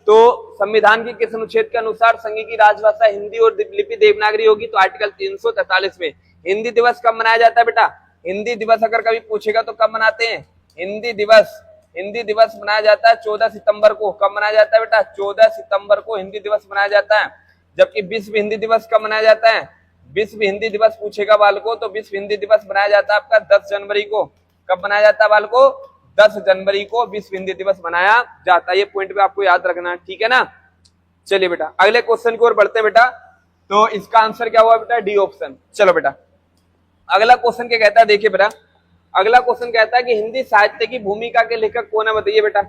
तो संविधान के किस अनुच्छेद के अनुसार संघ की राजभाषा हिंदी और लिपि देवनागरी होगी? तो आर्टिकल 343 में। हिंदी दिवस कब मनाया जाता है बेटा? हिंदी दिवस अगर कभी पूछेगा तो कब मनाते हैं? हिंदी दिवस मनाया जाता है 14 सितंबर को। कब मनाया जाता है बेटा? 14 सितंबर को हिंदी दिवस मनाया जाता है। जबकि विश्व हिंदी दिवस कब मनाया जाता है? विश्व हिंदी दिवस पूछेगा बालको तो विश्व हिंदी दिवस मनाया जाता है आपका 10 जनवरी को। कब मनाया जाता है बालको? 10 जनवरी को विश्व हिंदी दिवस मनाया जाता है। ये पॉइंट भी आपको याद रखना है। ठीक है ना? चलिए बेटा अगले क्वेश्चन की ओर बढ़ते हैं बेटा। तो इसका आंसर क्या हुआ बेटा? D option. चलो बेटा अगला क्वेश्चन क्या कहता है, देखिए बेटा अगला क्वेश्चन कहता है कि हिंदी साहित्य की भूमिका के लेखक कौन है? बताइए बेटा,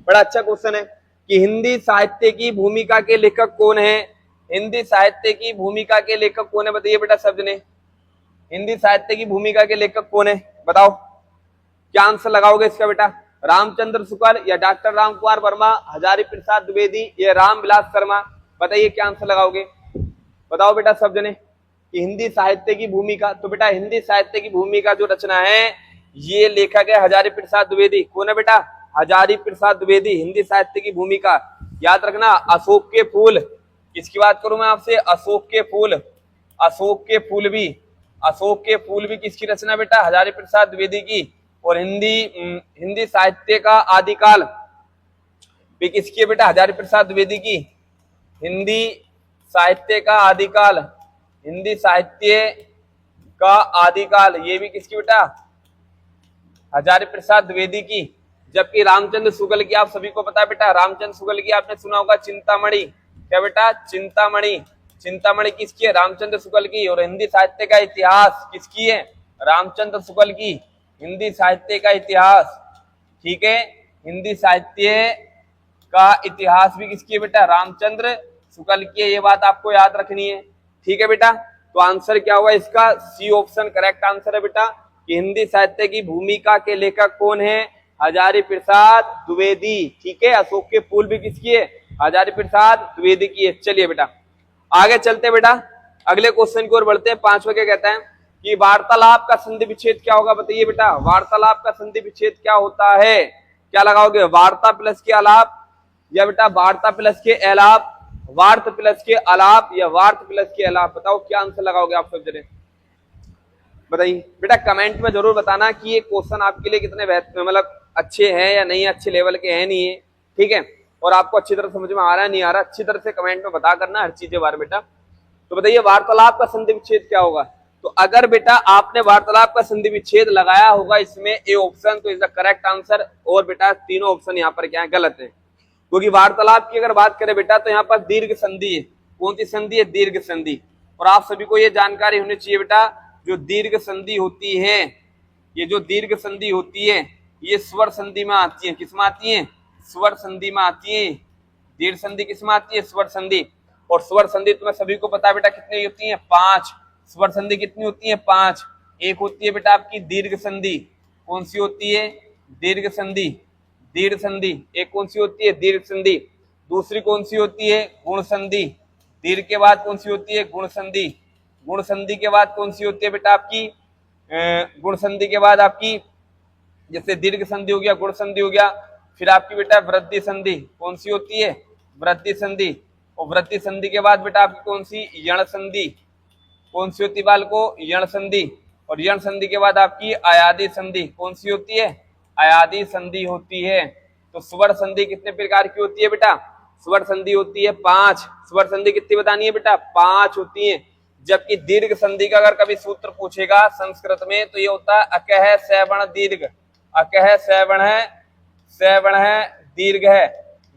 बड़ा अच्छा क्वेश्चन है कि हिंदी साहित्य की भूमिका के लेखक कौन है? हिंदी साहित्य की भूमिका के लेखक कौन है? बताइए बेटा सब जने, हिंदी साहित्य की भूमिका के लेखक कौन है? बताओ क्या आंसर लगाओगे इसका बेटा? रामचंद्र शुक्ल या डॉक्टर राम कुमार वर्मा, हजारी प्रसाद द्विवेदी या रामविलास शर्मा? बताइए क्या आंसर लगाओगे? बताओ बेटा सब जने कि हिंदी साहित्य की भूमिका। तो बेटा हिंदी साहित्य की भूमिका जो रचना है ये लेखक है हजारी प्रसाद द्विवेदी। कौन है बेटा? हजारी प्रसाद द्विवेदी। हिंदी साहित्य की भूमिका याद रखना। अशोक के फूल, किसकी बात करूं मैं आपसे? अशोक के फूल। अशोक के फूल भी, अशोक के फूल भी किसकी रचना बेटा? हजारी प्रसाद द्विवेदी की। और हिंदी साहित्य का आदिकाल भी किसकी है बेटा? हजारी प्रसाद द्विवेदी की। हिंदी साहित्य का आदिकाल, हिंदी साहित्य का आदिकाल ये भी किसकी बेटा? हजारी प्रसाद द्विवेदी की। जबकि रामचंद्र शुक्ल की आप सभी को पता है बेटा, रामचंद्र शुक्ल की आपने सुना होगा चिंतामणि, क्या बेटा? चिंतामणि। चिंतामणि किसकी है? रामचंद्र शुक्ल की। और हिंदी साहित्य का इतिहास किसकी है? रामचंद्र शुक्ल की। हिंदी साहित्य का इतिहास, ठीक है, हिंदी साहित्य का इतिहास भी किसकी है बेटा? रामचंद्र शुक्ल की है। ये बात आपको याद रखनी है, ठीक है बेटा। तो आंसर क्या हुआ इसका? सी ऑप्शन करेक्ट आंसर है बेटा कि हिंदी साहित्य की भूमिका के लेखक कौन है? हजारी प्रसाद द्विवेदी, ठीक है। अशोक के फूल भी किसकी है? हजारी प्रसाद द्विवेदी की है। चलिए बेटा आगे चलते बेटा, अगले क्वेश्चन की ओर बढ़ते हैं। 5वां क्या कहता है कि वार्तालाप का संधि विच्छेद क्या होगा? बताइए बेटा, वार्तालाप का संधि विच्छेद क्या होता है? क्या लगाओगे? वार्ता प्लस के आलाप, या बेटा वार्ता प्लस के अलाप, वार्त प्लस के आलाप, या वार्त प्लस के आलाप? बताओ क्या आंसर लगाओगे आप सब जने, बताइए बेटा। कमेंट में जरूर बताना कि ये क्वेश्चन आपके लिए कितने मतलब अच्छे हैं या नहीं, अच्छे लेवल के हैं नहीं है, ठीक है। और आपको अच्छी तरह समझ में आ रहा है नहीं आ रहा, अच्छी तरह से कमेंट में बता करना हर चीज के बारे में बेटा। तो बताइए वार्तालाप का संधि विच्छेद क्या होगा? तो अगर बेटा आपने वार्तालाप का संधि विच्छेद लगाया होगा इसमें ए ऑप्शन, तो इज द करेक्ट आंसर। और बेटा तीनों ऑप्शन यहाँ पर क्या है? गलत है। क्योंकि वार्तालाप की अगर बात करें बेटा तो यहाँ पर दीर्घ संधि है। कौन सी संधि है? दीर्घ संधि। और आप सभी को ये जानकारी होनी चाहिए बेटा, जो दीर्घ संधि होती है, ये जो दीर्घ संधि होती है ये स्वर संधि में आती है। किसमें आती है? स्वर संधि में आती है। दीर्घ संधि किसमें आती है? स्वर संधि। और स्वर संधि तुम्हें सभी को पता है बेटा कितनी होती है? 5। स्वर संधि कितनी होती है? 5। एक होती है बेटा आपकी दीर्घ संधि। कौन सी होती है? दीर्घ संधि। दीर्घ संधि एक कौन सी होती है? दीर्घ संधि। दूसरी कौन सी होती है? गुण संधि। दीर्घ के बाद कौन सी होती है? गुण संधि। गुण संधि के बाद कौन सी होती है बेटा आपकी? गुण संधि के बाद आपकी, जैसे दीर्घ संधि हो गया, गुण संधि हो गया, फिर आपकी बेटा वृद्धि संधि। कौन सी होती है? वृद्धि संधि। और वृद्धि संधि के बाद बेटा आपकी कौन सी? यण संधि। कौन सी होती बालको? यण संधि। और यण संधि के बाद आपकी अयादी संधि। कौन सी होती है? अयादी संधि होती है। तो स्वर संधि कितने प्रकार की होती है बेटा? स्वर संधि होती है 5। स्वर संधि कितनी बतानी है बेटा? 5 होती है। जबकि दीर्घ संधि का अगर कभी सूत्र पूछेगा संस्कृत में तो ये होता है अकह सवर्ण दीर्घ। अकह सवर्ण है, सवर्ण है, दीर्घ है,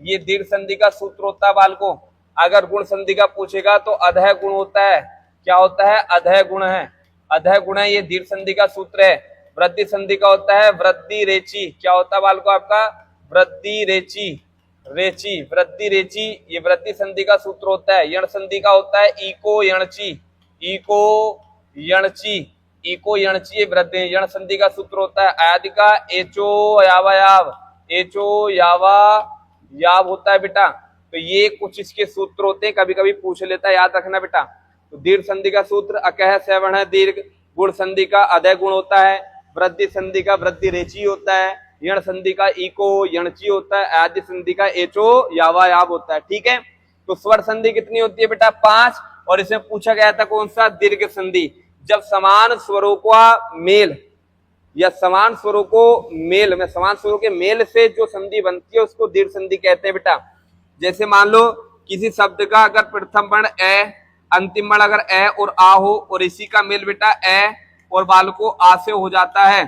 ये दीर्घ संधि का सूत्र होता है बालको। अगर गुण संधि का पूछेगा तो अधः गुण होता है। क्या होता है? अधः गुण है। अधः गुण है, ये दीर्घ संधि का सूत्र है। वृद्धि संधि का होता है वृद्धि रेची। क्या होता है बालको आपका? वृद्धि रेची। रेची, वृद्धि रेची, ये वृद्धि संधि का सूत्र होता है। यण संधि का होता है इको यणची। इको यणची, इको यणची वृद्धि यण संधि का सूत्र होता है। आदि का एचो यावायाव, एचो यावा याव होता है बेटा। तो ये कुछ इसके सूत्र होते हैं, कभी कभी पूछ लेता है, याद रखना बेटा। तो दीर्घ संधि का सूत्र अकह सवर्ण दीर्घ, गुण संधि का अधः गुण होता है, वृद्धि संधि का वृद्धि रेची होता है, यण संधि का इको यणची होता है, आदि संधि का एचो यावायाव होता है, ठीक है। तो स्वर संधि कितनी होती है बेटा? 5। और इसमें पूछा गया था कौन सा? दीर्घ संधि। जब समान स्वरों का मेल या समान स्वरों को मेल में, समान स्वरों के मेल से जो संधि बनती है उसको दीर्घ संधि कहते हैं बेटा। जैसे मान लो किसी शब्द का अगर प्रथम वर्ण ए, अंतिम वर्ण अगर ए और आ हो और इसी का मेल बेटा ए और बाल को आ से हो जाता है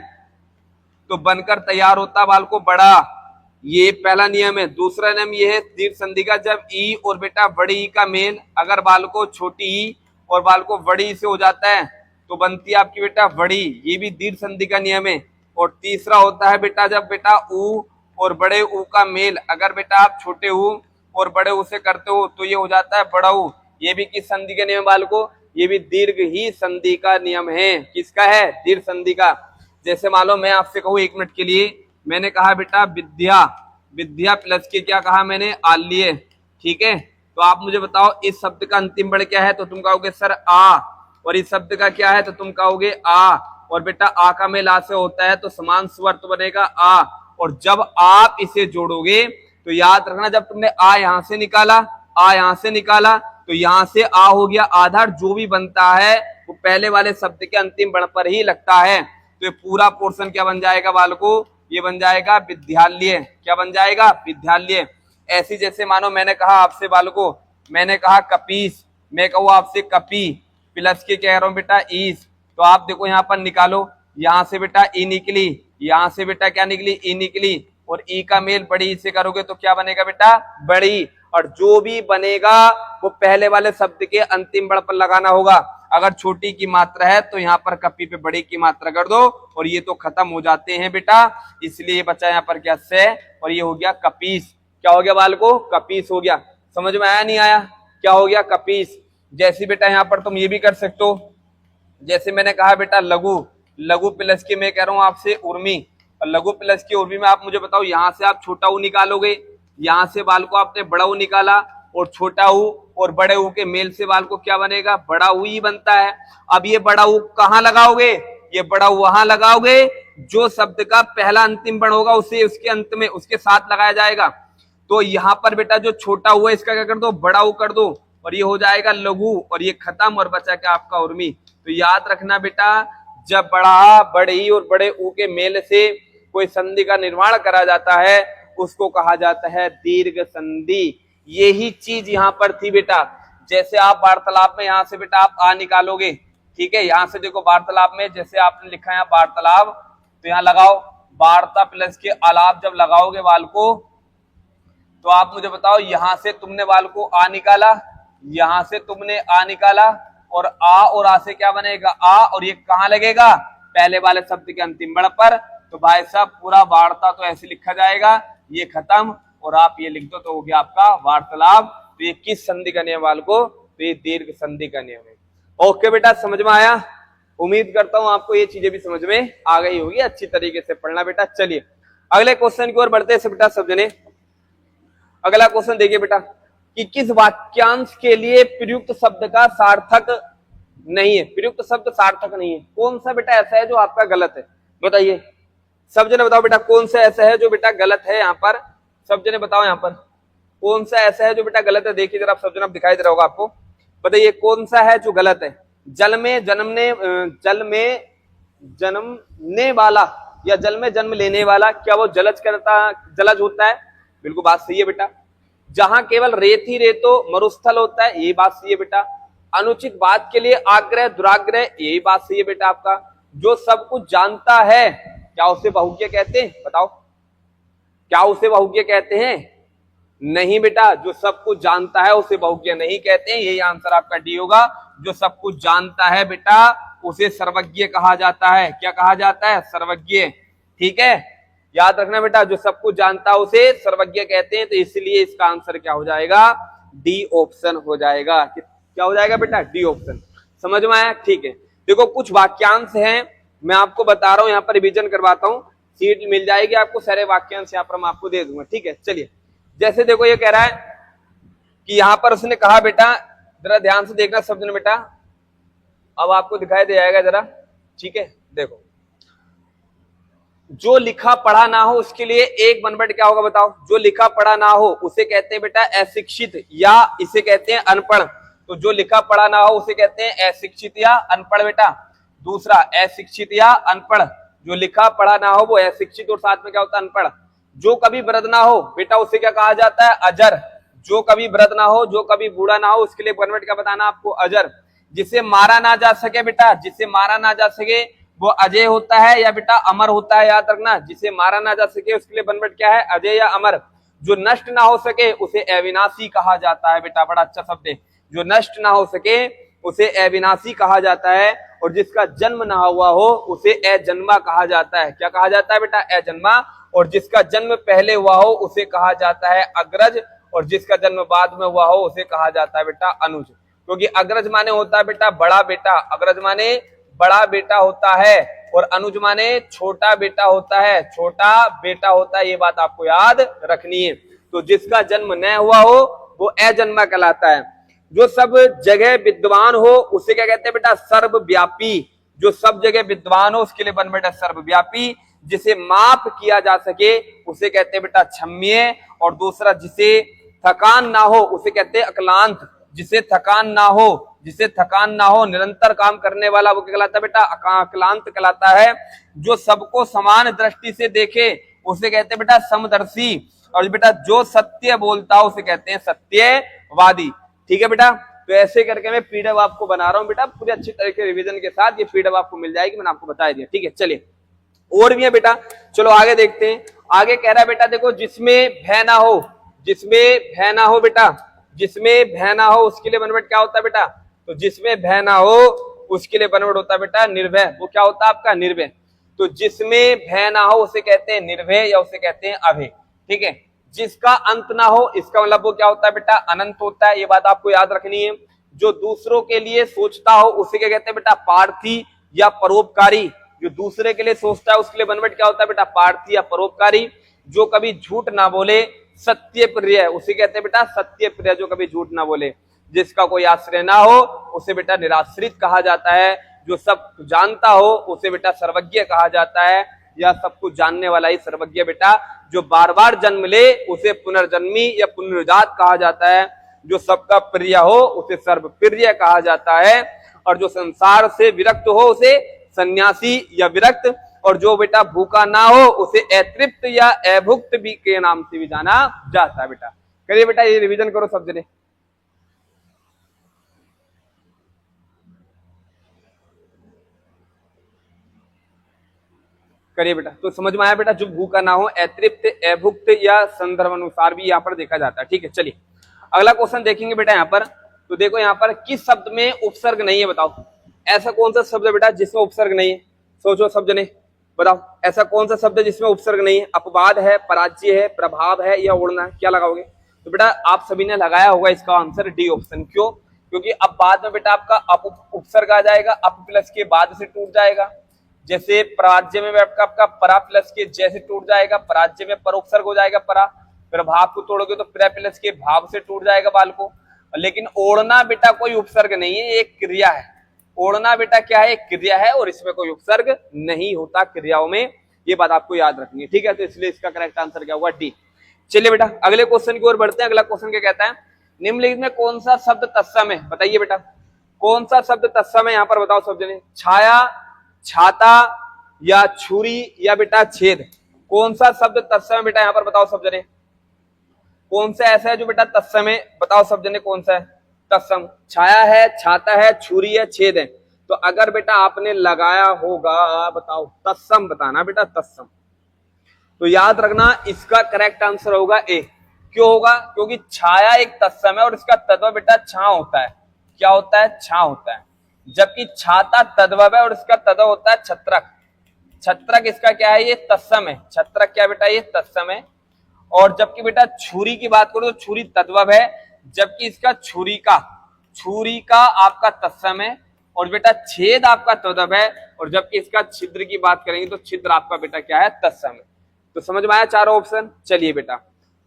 तो बनकर तैयार होता बाल को बड़ा। ये पहला नियम है। दूसरा नियम ये है दीर्घ संधि का, जब ई और बेटा बड़ी ई का मेल अगर बाल को छोटी ई और बाल को बड़ी ई से हो जाता है तो बनती है आपकी बेटा बड़ी। ये भी दीर्घ संधि का नियम है। और तीसरा होता है बेटा जब बेटा ऊ और बड़े ऊ का मेल अगर बेटा आप छोटे ऊ और बड़े ऊ से करते हो तो ये हो जाता है बड़ा ऊ। ये भी किस संधि का नियम बाल को? ये भी दीर्घ ही संधि का नियम है। किसका है? दीर्घ संधि का। जैसे मान लो मैं आपसे कहूँ 1 मिनट के लिए, मैंने कहा बेटा विद्या, विद्या प्लस के क्या कहा मैंने? आल्य, ठीक है। तो आप मुझे बताओ इस शब्द का अंतिम वर्ण क्या है? तो तुम कहोगे सर आ। और इस शब्द का क्या है? तो तुम कहोगे आ। और बेटा आ का मेल आ से होता है तो समान स्वर तो बनेगा आ। और जब आप इसे जोड़ोगे तो याद रखना, जब तुमने आ यहां से निकाला, आ यहां से निकाला तो यहाँ से आ हो गया आधार, जो भी बनता है वो पहले वाले शब्द के अंतिम वर्ण पर ही लगता है। तो ये पूरा पोर्शन क्या बन जाएगा बालकों, ये बन जाएगा विद्यालय। क्या बन जाएगा, विद्यालय। ऐसी जैसे मानो मैंने कहा आपसे बालकों, मैंने कहा कपीस, मैं कहूँ आपसे कपी, प्लस के कह रहा हूँ बेटा ईस, तो आप देखो यहाँ पर निकालो, यहाँ से बेटा ई निकली, यहाँ से बेटा क्या निकली, ई निकली, और ई का मेल बड़ी ई से करोगे तो क्या बनेगा बेटा, बड़ी। और जो भी बनेगा वो पहले वाले शब्द के अंतिम वर्ण पर लगाना होगा। अगर छोटी की मात्रा है तो यहाँ पर कपी पे बड़ी की मात्रा कर दो, और ये तो खत्म हो जाते हैं बेटा, इसलिए बचा यहाँ पर क्या, से, और ये हो गया कपीस। क्या हो गया बालको, कपीस हो गया। समझ में आया नहीं आया, क्या हो गया, कपीस। जैसे बेटा यहाँ पर तुम ये भी कर सकते हो, जैसे मैंने कहा बेटा लघु, लघु प्लस के मैं कह रहा हूं आपसे उर्मी, और लघु प्लस की उर्मी में आप मुझे बताओ, यहां से आप छोटा ऊ निकालोगे, यहां से बाल को आपने बड़ा ऊ निकाला, और छोटा ऊ और बड़े ऊ के मेल से बाल को क्या बनेगा, बड़ा ऊ ही बनता है। अब ये बड़ा ऊ कहाँ लगाओगे, ये बड़ा ऊ वहां लगाओगे जो शब्द का पहला अंतिम वर्ण होगा उसे उसके अंत में उसके साथ लगाया जाएगा। तो यहाँ पर बेटा जो छोटा हुआ इसका क्या कर दो, बड़ा ऊ कर दो, और ये हो जाएगा लघु, और ये खत्म, और बचा क्या आपका उर्मी। तो याद रखना बेटा, जब बड़ा, बड़ी और बड़े ऊ के मेल से कोई संधि का निर्माण करा जाता है उसको कहा जाता है दीर्घ संधि। यही चीज यहाँ पर थी बेटा। जैसे आप वार्तालाप में यहाँ से बेटा आप आ निकालोगे, ठीक है, यहाँ से देखो वार्तालाप में जैसे आपने लिखा है वार्तालाप, तो यहाँ लगाओ वार्ता प्लस के आलाप, जब लगाओगे वाल को तो आप मुझे बताओ, यहां से तुमने वाल को आ निकाला, यहां से तुमने आ निकाला, और आ से क्या बनेगा, आ, और ये कहां लगेगा, पहले वाले शब्द के अंतिम वर्ण पर। तो भाई साहब पूरा वार्ता तो ऐसे लिखा जाएगा, ये खत्म, और आप ये लिख दो तो हो गया आपका वार्तालाप। तो ये किस संधि का नियम वाल को, तो ये दीर्घ संधि का नियम है। ओके बेटा, समझ में आया, उम्मीद करता हूं आपको ये चीजें भी समझ में आ गई होगी। अच्छी तरीके से पढ़ना बेटा। चलिए अगले क्वेश्चन की ओर बढ़ते हैं बेटा सब जने। अगला क्वेश्चन देखिए बेटा, कि किस वाक्यांश के लिए प्रयुक्त शब्द का सार्थक नहीं है, प्रयुक्त शब्द सार्थक नहीं है। कौन सा बेटा ऐसा है जो आपका गलत है, बताइए सब जने बताओ बेटा, कौन सा ऐसा है जो बेटा गलत है। यहाँ पर सब जने बताओ, यहाँ पर कौन सा ऐसा है जो बेटा गलत है। देखिए जरा सब जने, दिखाई दे रहा होगा आपको, बताइए कौन सा है जो गलत है। जल में जन्मने वाला या जल में जन्म लेने वाला, क्या वो जलज होता है। बिल्कुल बात सही है बेटा। जहां केवल रेत ही रेतो मरुस्थल होता है, यही बात सही है बेटा। अनुचित बात के लिए आग्रह दुराग्रह, यही बात सही है बेटा आपका। जो सब कुछ जानता है, क्या उसे बहुज्ञ कहते हैं, बताओ क्या उसे बहुज्ञ कहते हैं। नहीं बेटा, जो सब कुछ जानता है उसे बहुज्ञ नहीं कहते हैं, यही आंसर आपका डी होगा। जो सब कुछ जानता है बेटा उसे सर्वज्ञ कहा जाता है। क्या कहा जाता है, सर्वज्ञ। ठीक है, याद रखना बेटा, जो सब कुछ जानता है उसे सर्वज्ञ कहते हैं। तो इसलिए इसका आंसर क्या हो जाएगा, डी ऑप्शन हो जाएगा। क्या हो जाएगा बेटा, डी ऑप्शन। समझ में आया, ठीक है। देखो कुछ वाक्यांश हैं, मैं आपको बता रहा हूं, यहाँ पर रिवीजन करवाता हूं, सीट मिल जाएगी आपको, सारे वाक्यांश यहाँ पर मैं आपको दे दूंगा। ठीक है, चलिए जैसे देखो ये कह रहा है कि यहाँ पर उसने कहा बेटा, जरा ध्यान से देखना शब्द ने बेटा, अब आपको दिखाई दे जाएगा जरा, ठीक है। देखो, जो लिखा पढ़ा ना हो उसके लिए एक बनवर्ड क्या होगा बताओ। जो लिखा पढ़ा ना हो उसे कहते हैं बेटा अशिक्षित, या इसे कहते हैं अनपढ़। तो जो लिखा पढ़ा ना हो उसे कहते हैं अशिक्षित या अनपढ़ बेटा। दूसरा अशिक्षित या अनपढ़, जो लिखा पढ़ा ना हो वो अशिक्षित, और साथ में क्या होता है, अनपढ़। जो कभी वृद्ध ना हो बेटा उसे क्या कहा जाता है, अजर। जो कभी वृद्ध ना हो, जो कभी बूढ़ा ना हो, उसके लिए बनवर्ड क्या बताना आपको, अजर। जिसे मारा ना जा सके बेटा, जिसे मारा ना जा सके वो अजय होता है या बेटा अमर होता है। याद रखना, जिसे मारा ना जा सके उसके लिए बनवर्ड क्या है, अजय या अमर। जो नष्ट ना हो सके उसे अविनाशी कहा जाता है बेटा, बड़ा अच्छा शब्द है। जो नष्ट ना हो सके उसे अविनाशी कहा जाता है। और जिसका जन्म ना हुआ हो उसे अजन्मा कहा जाता है। क्या कहा जाता है बेटा, अजन्मा। और जिसका जन्म पहले हुआ हो उसे कहा जाता है अग्रज, और जिसका जन्म बाद में हुआ हो उसे कहा जाता है बेटा अनुज। क्योंकि अग्रज माने होता है बेटा बड़ा बेटा, अग्रज माने बड़ा बेटा होता है, और अनुज माने छोटा बेटा होता है, छोटा बेटा होता है। ये बात आपको याद रखनी है। तो जिसका जन्म न हुआ हो वो अजन्मा कहलाता है। जो सब जगह विद्वान हो उसे क्या कहते हैं बेटा, सर्वव्यापी। जो सब जगह विद्वान हो उसके लिए बनवर्ड है सर्वव्यापी। जिसे माफ किया जा सके उसे कहते हैं बेटा क्षम्य। और दूसरा जिसे थकान ना हो उसे कहते हैं अक्लांत। जिसे थकान ना हो, जिसे थकान ना हो, निरंतर काम करने वाला वो क्या कहलाता है बेटा? अक्लांत कहलाता है। जो सबको समान दृष्टि से देखे उसे कहते हैं बेटा समदर्शी। और बेटा जो सत्य बोलता है उसे कहते हैं सत्यवादी। ठीक है बेटा, तो ऐसे करके मैं पीडीएफ आपको बना रहा हूं बेटा, पूरे अच्छी तरीके रिवीजन के साथ ये पीडीएफ आपको मिल जाएगी, मैंने आपको बता दिया। ठीक है, चलिए और भी है बेटा, चलो आगे देखते हैं। आगे कह रहा है बेटा देखो, जिसमें भय ना हो, जिसमें भय ना हो बेटा, जिसमें भय ना हो उसके लिए बनवट क्या होता है बेटा? तो जिसमें भय ना हो उसके लिए बनवट होता है बेटा निर्भय। वो क्या होता है आपका? निर्भय। तो जिसमें भय ना हो उसे कहते हैं निर्भय या उसे कहते हैं अभय। ठीक है, जिसका अंत ना हो इसका मतलब वो क्या होता है बेटा? अनंत होता है। ये बात आपको याद रखनी है। जो दूसरों के लिए सोचता हो उसे क्या कहते हैं बेटा? पार्थी या परोपकारी। जो दूसरे के लिए सोचता है उसके लिए बनवट क्या होता है बेटा? पार्थी या परोपकारी। जो कभी झूठ ना बोले, सत्य प्रिय, उसे कहते हैं बेटा सत्य प्रिय, जो कभी झूठ ना बोले। जिसका कोई आश्रय ना हो उसे बेटा निराश्रित कहा जाता है। जो सब जानता हो उसे बेटा सर्वज्ञ कहा जाता है, या सब कुछ जानने वाला ही सर्वज्ञ बेटा। जो बार बार जन्म ले उसे पुनर्जन्मी या पुनर्जात कहा जाता है। जो सबका प्रिय हो उसे सर्वप्रिय कहा जाता है। और जो संसार से विरक्त हो उसे सन्यासी या विरक्त। और जो बेटा भूखा ना हो उसे अतृप्त या अभुक्त भी के नाम से भी जाना जाता है बेटा। करिए बेटा, ये रिवीजन करो सब जने। करिए बेटा, तो समझ में आया बेटा? जो भूखा ना हो, अतृप्त, अभुक्त या संदर्भ अनुसार भी यहाँ पर देखा जाता है। ठीक है, चलिए अगला क्वेश्चन देखेंगे बेटा। यहाँ पर तो देखो, यहाँ पर किस शब्द में उपसर्ग नहीं है? बताओ ऐसा कौन सा शब्द है बेटा जिसमें उपसर्ग नहीं है? सोचो सब जने, बताओ ऐसा कौन सा शब्द है जिसमें उपसर्ग नहीं है? अपवाद है, पराजय है, प्रभाव है या उड़ना है? क्या लगाओगे? तो बेटा आप सभी ने लगाया होगा इसका आंसर डी ऑप्शन। क्यों? क्योंकि अब बाद में बेटा आपका उपसर्ग आ जाएगा, अप प्लस के बाद से टूट जाएगा। जैसे पराजय में आपका परा प्लस के जैसे टूट जाएगा, पराजय में पर उपसर्ग हो जाएगा परा। फिर भाव को तोड़ोगे तो प्र प्लस के भाव से टूट जाएगा बाल को। लेकिन ओढ़ना बेटा कोई उपसर्ग नहीं है, एक क्रिया है। ओढ़ना बेटा क्या है? एक क्रिया है, और इसमें कोई उपसर्ग नहीं होता क्रियाओं में। ये बात आपको याद रखनी है। ठीक है, तो इसलिए इसका करेक्ट आंसर क्या हुआ? डी। चलिए बेटा अगले क्वेश्चन की ओर बढ़ते हैं। अगला क्वेश्चन क्या कहता है? निम्नलिखित में कौन सा शब्द तत्सम है? बताइए बेटा, कौन सा शब्द तत्सम है? यहाँ पर बताओ सब जने। छाया, छाता या छुरी या बेटा छेद? कौन सा शब्द तत्सम है बेटा? यहाँ पर बताओ सब जने। कौन सा ऐसा है जो बेटा तत्सम है? बताओ सब जने कौन सा है तत्सम? छाया है, छाता है, छुरी है, छेद है। तो अगर बेटा आपने लगाया होगा, बताओ तत्सम बताना बेटा, तत्सम। तो याद रखना इसका करेक्ट आंसर होगा ए। क्यों होगा? क्योंकि छाया एक तत्सम है और इसका तत्व बेटा छां होता है। क्या होता है? छां होता है। जबकि छाता तद्भव है और इसका तद्भव होता है छत्रक। छत्रक इसका क्या है? ये तत्सम है। छत्रक क्या बेटा? ये तत्सम है। और जबकि बेटा छुरी की बात करो तो छुरी तद्भव है, जबकि इसका छुरी का आपका तत्सम है। और बेटा छेद आपका तद्भव है, और जबकि इसका छिद्र की बात करेंगे तो छिद्र आपका बेटा क्या है? तत्सम है। तो समझ में आया चारों ऑप्शन? चलिए बेटा,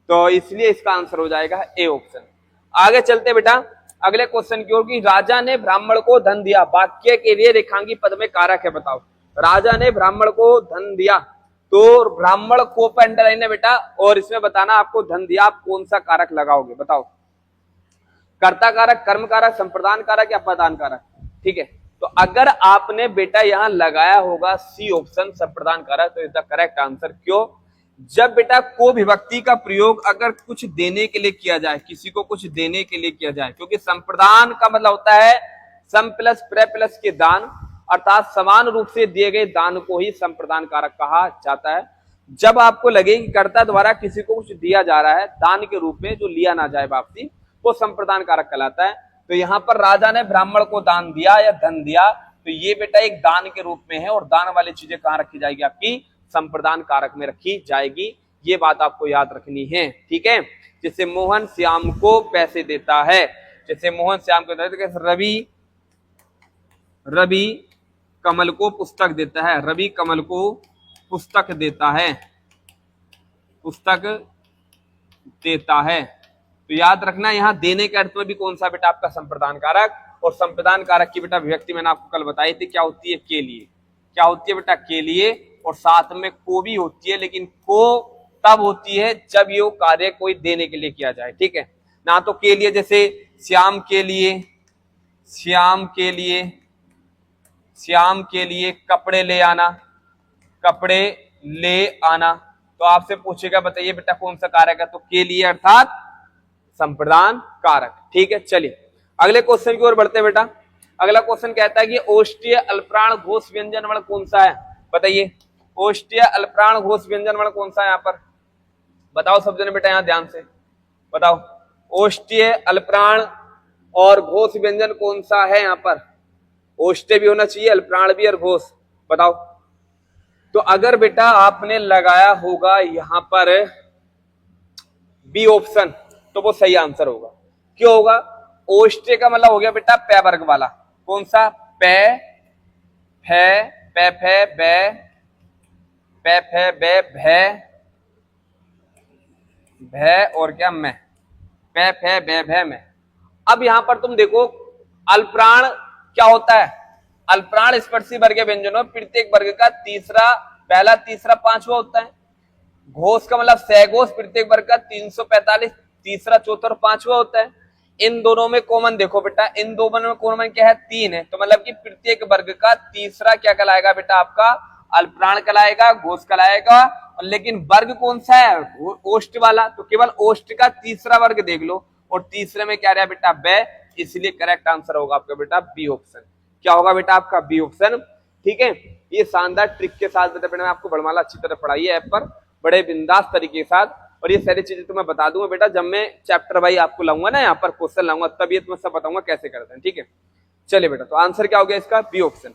तो इसलिए इसका आंसर हो जाएगा ए ऑप्शन। आगे चलते बेटा अगले क्वेश्चन की ओर कि राजा ने ब्राह्मण को धन दिया, वाक्य के लिए रेखांकी पद में कारक है। बताओ राजा ने ब्राह्मण को धन दिया, तो ब्राह्मण को पे अंडरलाइन है बेटा, और इसमें बताना आपको धन दिया, आप कौन सा कारक लगाओगे? बताओ कर्ता कारक, कर्म कारक, संप्रदान कारक या अपादान कारक? ठीक है, तो अगर आपने बेटा यहां लगाया होगा सी ऑप्शन संप्रदान कारक, तो इज द करेक्ट आंसर। क्यों? जब बेटा को विभक्ति का प्रयोग अगर कुछ देने के लिए किया जाए, किसी को कुछ देने के लिए किया जाए, क्योंकि संप्रदान का मतलब होता है सम प्लस प्र प्लस के दान, अर्थात समान रूप से दिए गए दान को ही संप्रदान कारक कहा जाता है। जब आपको लगे कि कर्ता द्वारा किसी को कुछ दिया जा रहा है दान के रूप में, जो लिया ना जाए वापसी, वो संप्रदान कारक कहलाता है। तो यहाँ पर राजा ने ब्राह्मण को दान दिया या धन दिया, तो ये बेटा एक दान के रूप में है, और दान वाली चीजें कहाँ रखी जाएगी? आपकी संप्रदान कारक में रखी जाएगी। ये बात आपको याद रखनी है। ठीक है, जैसे मोहन श्याम को पैसे देता है, जैसे मोहन श्याम को देता है, रवि कमल को पुस्तक देता है, रवि कमल को पुस्तक देता है, पुस्तक देता है। तो याद रखना यहाँ देने के अर्थ में भी कौन सा बेटा? आपका संप्रदान कारक। और संप्रदान कारक की बेटा विभक्ति मैंने आपको कल बताई थी, क्या होती है? के लिए। क्या होती है बेटा? के लिए, और साथ में को भी होती है, लेकिन को तब होती है जब ये कार्य कोई देने के लिए किया जाए। ठीक है, ना तो के लिए जैसे श्याम के लिए, श्याम के लिए, श्याम के लिए कपड़े ले आना, कपड़े ले आना। तो आपसे पूछेगा बताइए बेटा कौन सा कारक है, तो के लिए अर्थात संप्रदान कारक। ठीक है, चलिए अगले क्वेश्चन की ओर बढ़ते हैं बेटा। अगला क्वेश्चन कहता है कि ओष्ठीय अल्पप्राण घोष व्यंजन वर्ण कौन सा है, बताइए ओष्ठीय अल्पप्राण घोष व्यंजन वर्ण कौन सा है यहाँ पर, बताओ सब जने बेटा, यहाँ ध्यान से बताओ ओष्ठीय अल्पप्राण और घोष व्यंजन कौन सा है यहाँ पर। ओष्ठ्य भी होना चाहिए, अल्पप्राण भी और घोष, बताओ। तो अगर बेटा आपने लगाया होगा यहां पर बी ऑप्शन तो वो सही आंसर होगा। क्यों होगा, ओष्ठ्य का मतलब हो गया बेटा पै वर्ग वाला, कौन सा, पै फै पै फै बै पै फै बै भै भै और क्या मैं, पै फै बै भै मैं। अब यहां पर तुम देखो अल्पप्राण क्या होता है, अल्पप्राण स्पर्शी वर्ग व्यंजनों प्रत्येक वर्ग का तीसरा, पहला तीसरा पांचवा होता है। घोष का मतलब सहघोष प्रत्येक वर्ग का 345 तीसरा चौथा और पांचवा होता है। इन दोनों में कॉमन देखो बेटा, इन दोनों में कॉमन क्या है, 3 है। तो मतलब कि प्रत्येक वर्ग का तीसरा क्या कहलाएगा बेटा, आपका अल्पप्राण कहलाएगा, घोष कहलाएगा। लेकिन वर्ग कौन सा है, ओष्ठ वाला, तो केवल ओष्ठ का तीसरा वर्ग देख लो, और तीसरे में क्या रहा बेटा बै, इसलिए करेक्ट आंसर होगा आपका बेटा बी ऑप्शन। क्या होगा बेटा आपका बी ऑप्शन। ठीक है, ये शानदार ट्रिक के साथ बेटा मैं आपको बड़माला अच्छी तरह पढ़ाई है ऐप पर, बड़े बिंदास तरीके के साथ। और ये सारी चीजें तो मैं बता दूंगा बेटा जब मैं चैप्टर वाइज आपको लाऊंगा ना, यहाँ पर क्वेश्चन लाऊंगा, तब ये तुम्हें सब बताऊंगा कैसे करते हैं। ठीक है, चलिए बेटा, तो आंसर क्या हो गया इसका, बी ऑप्शन।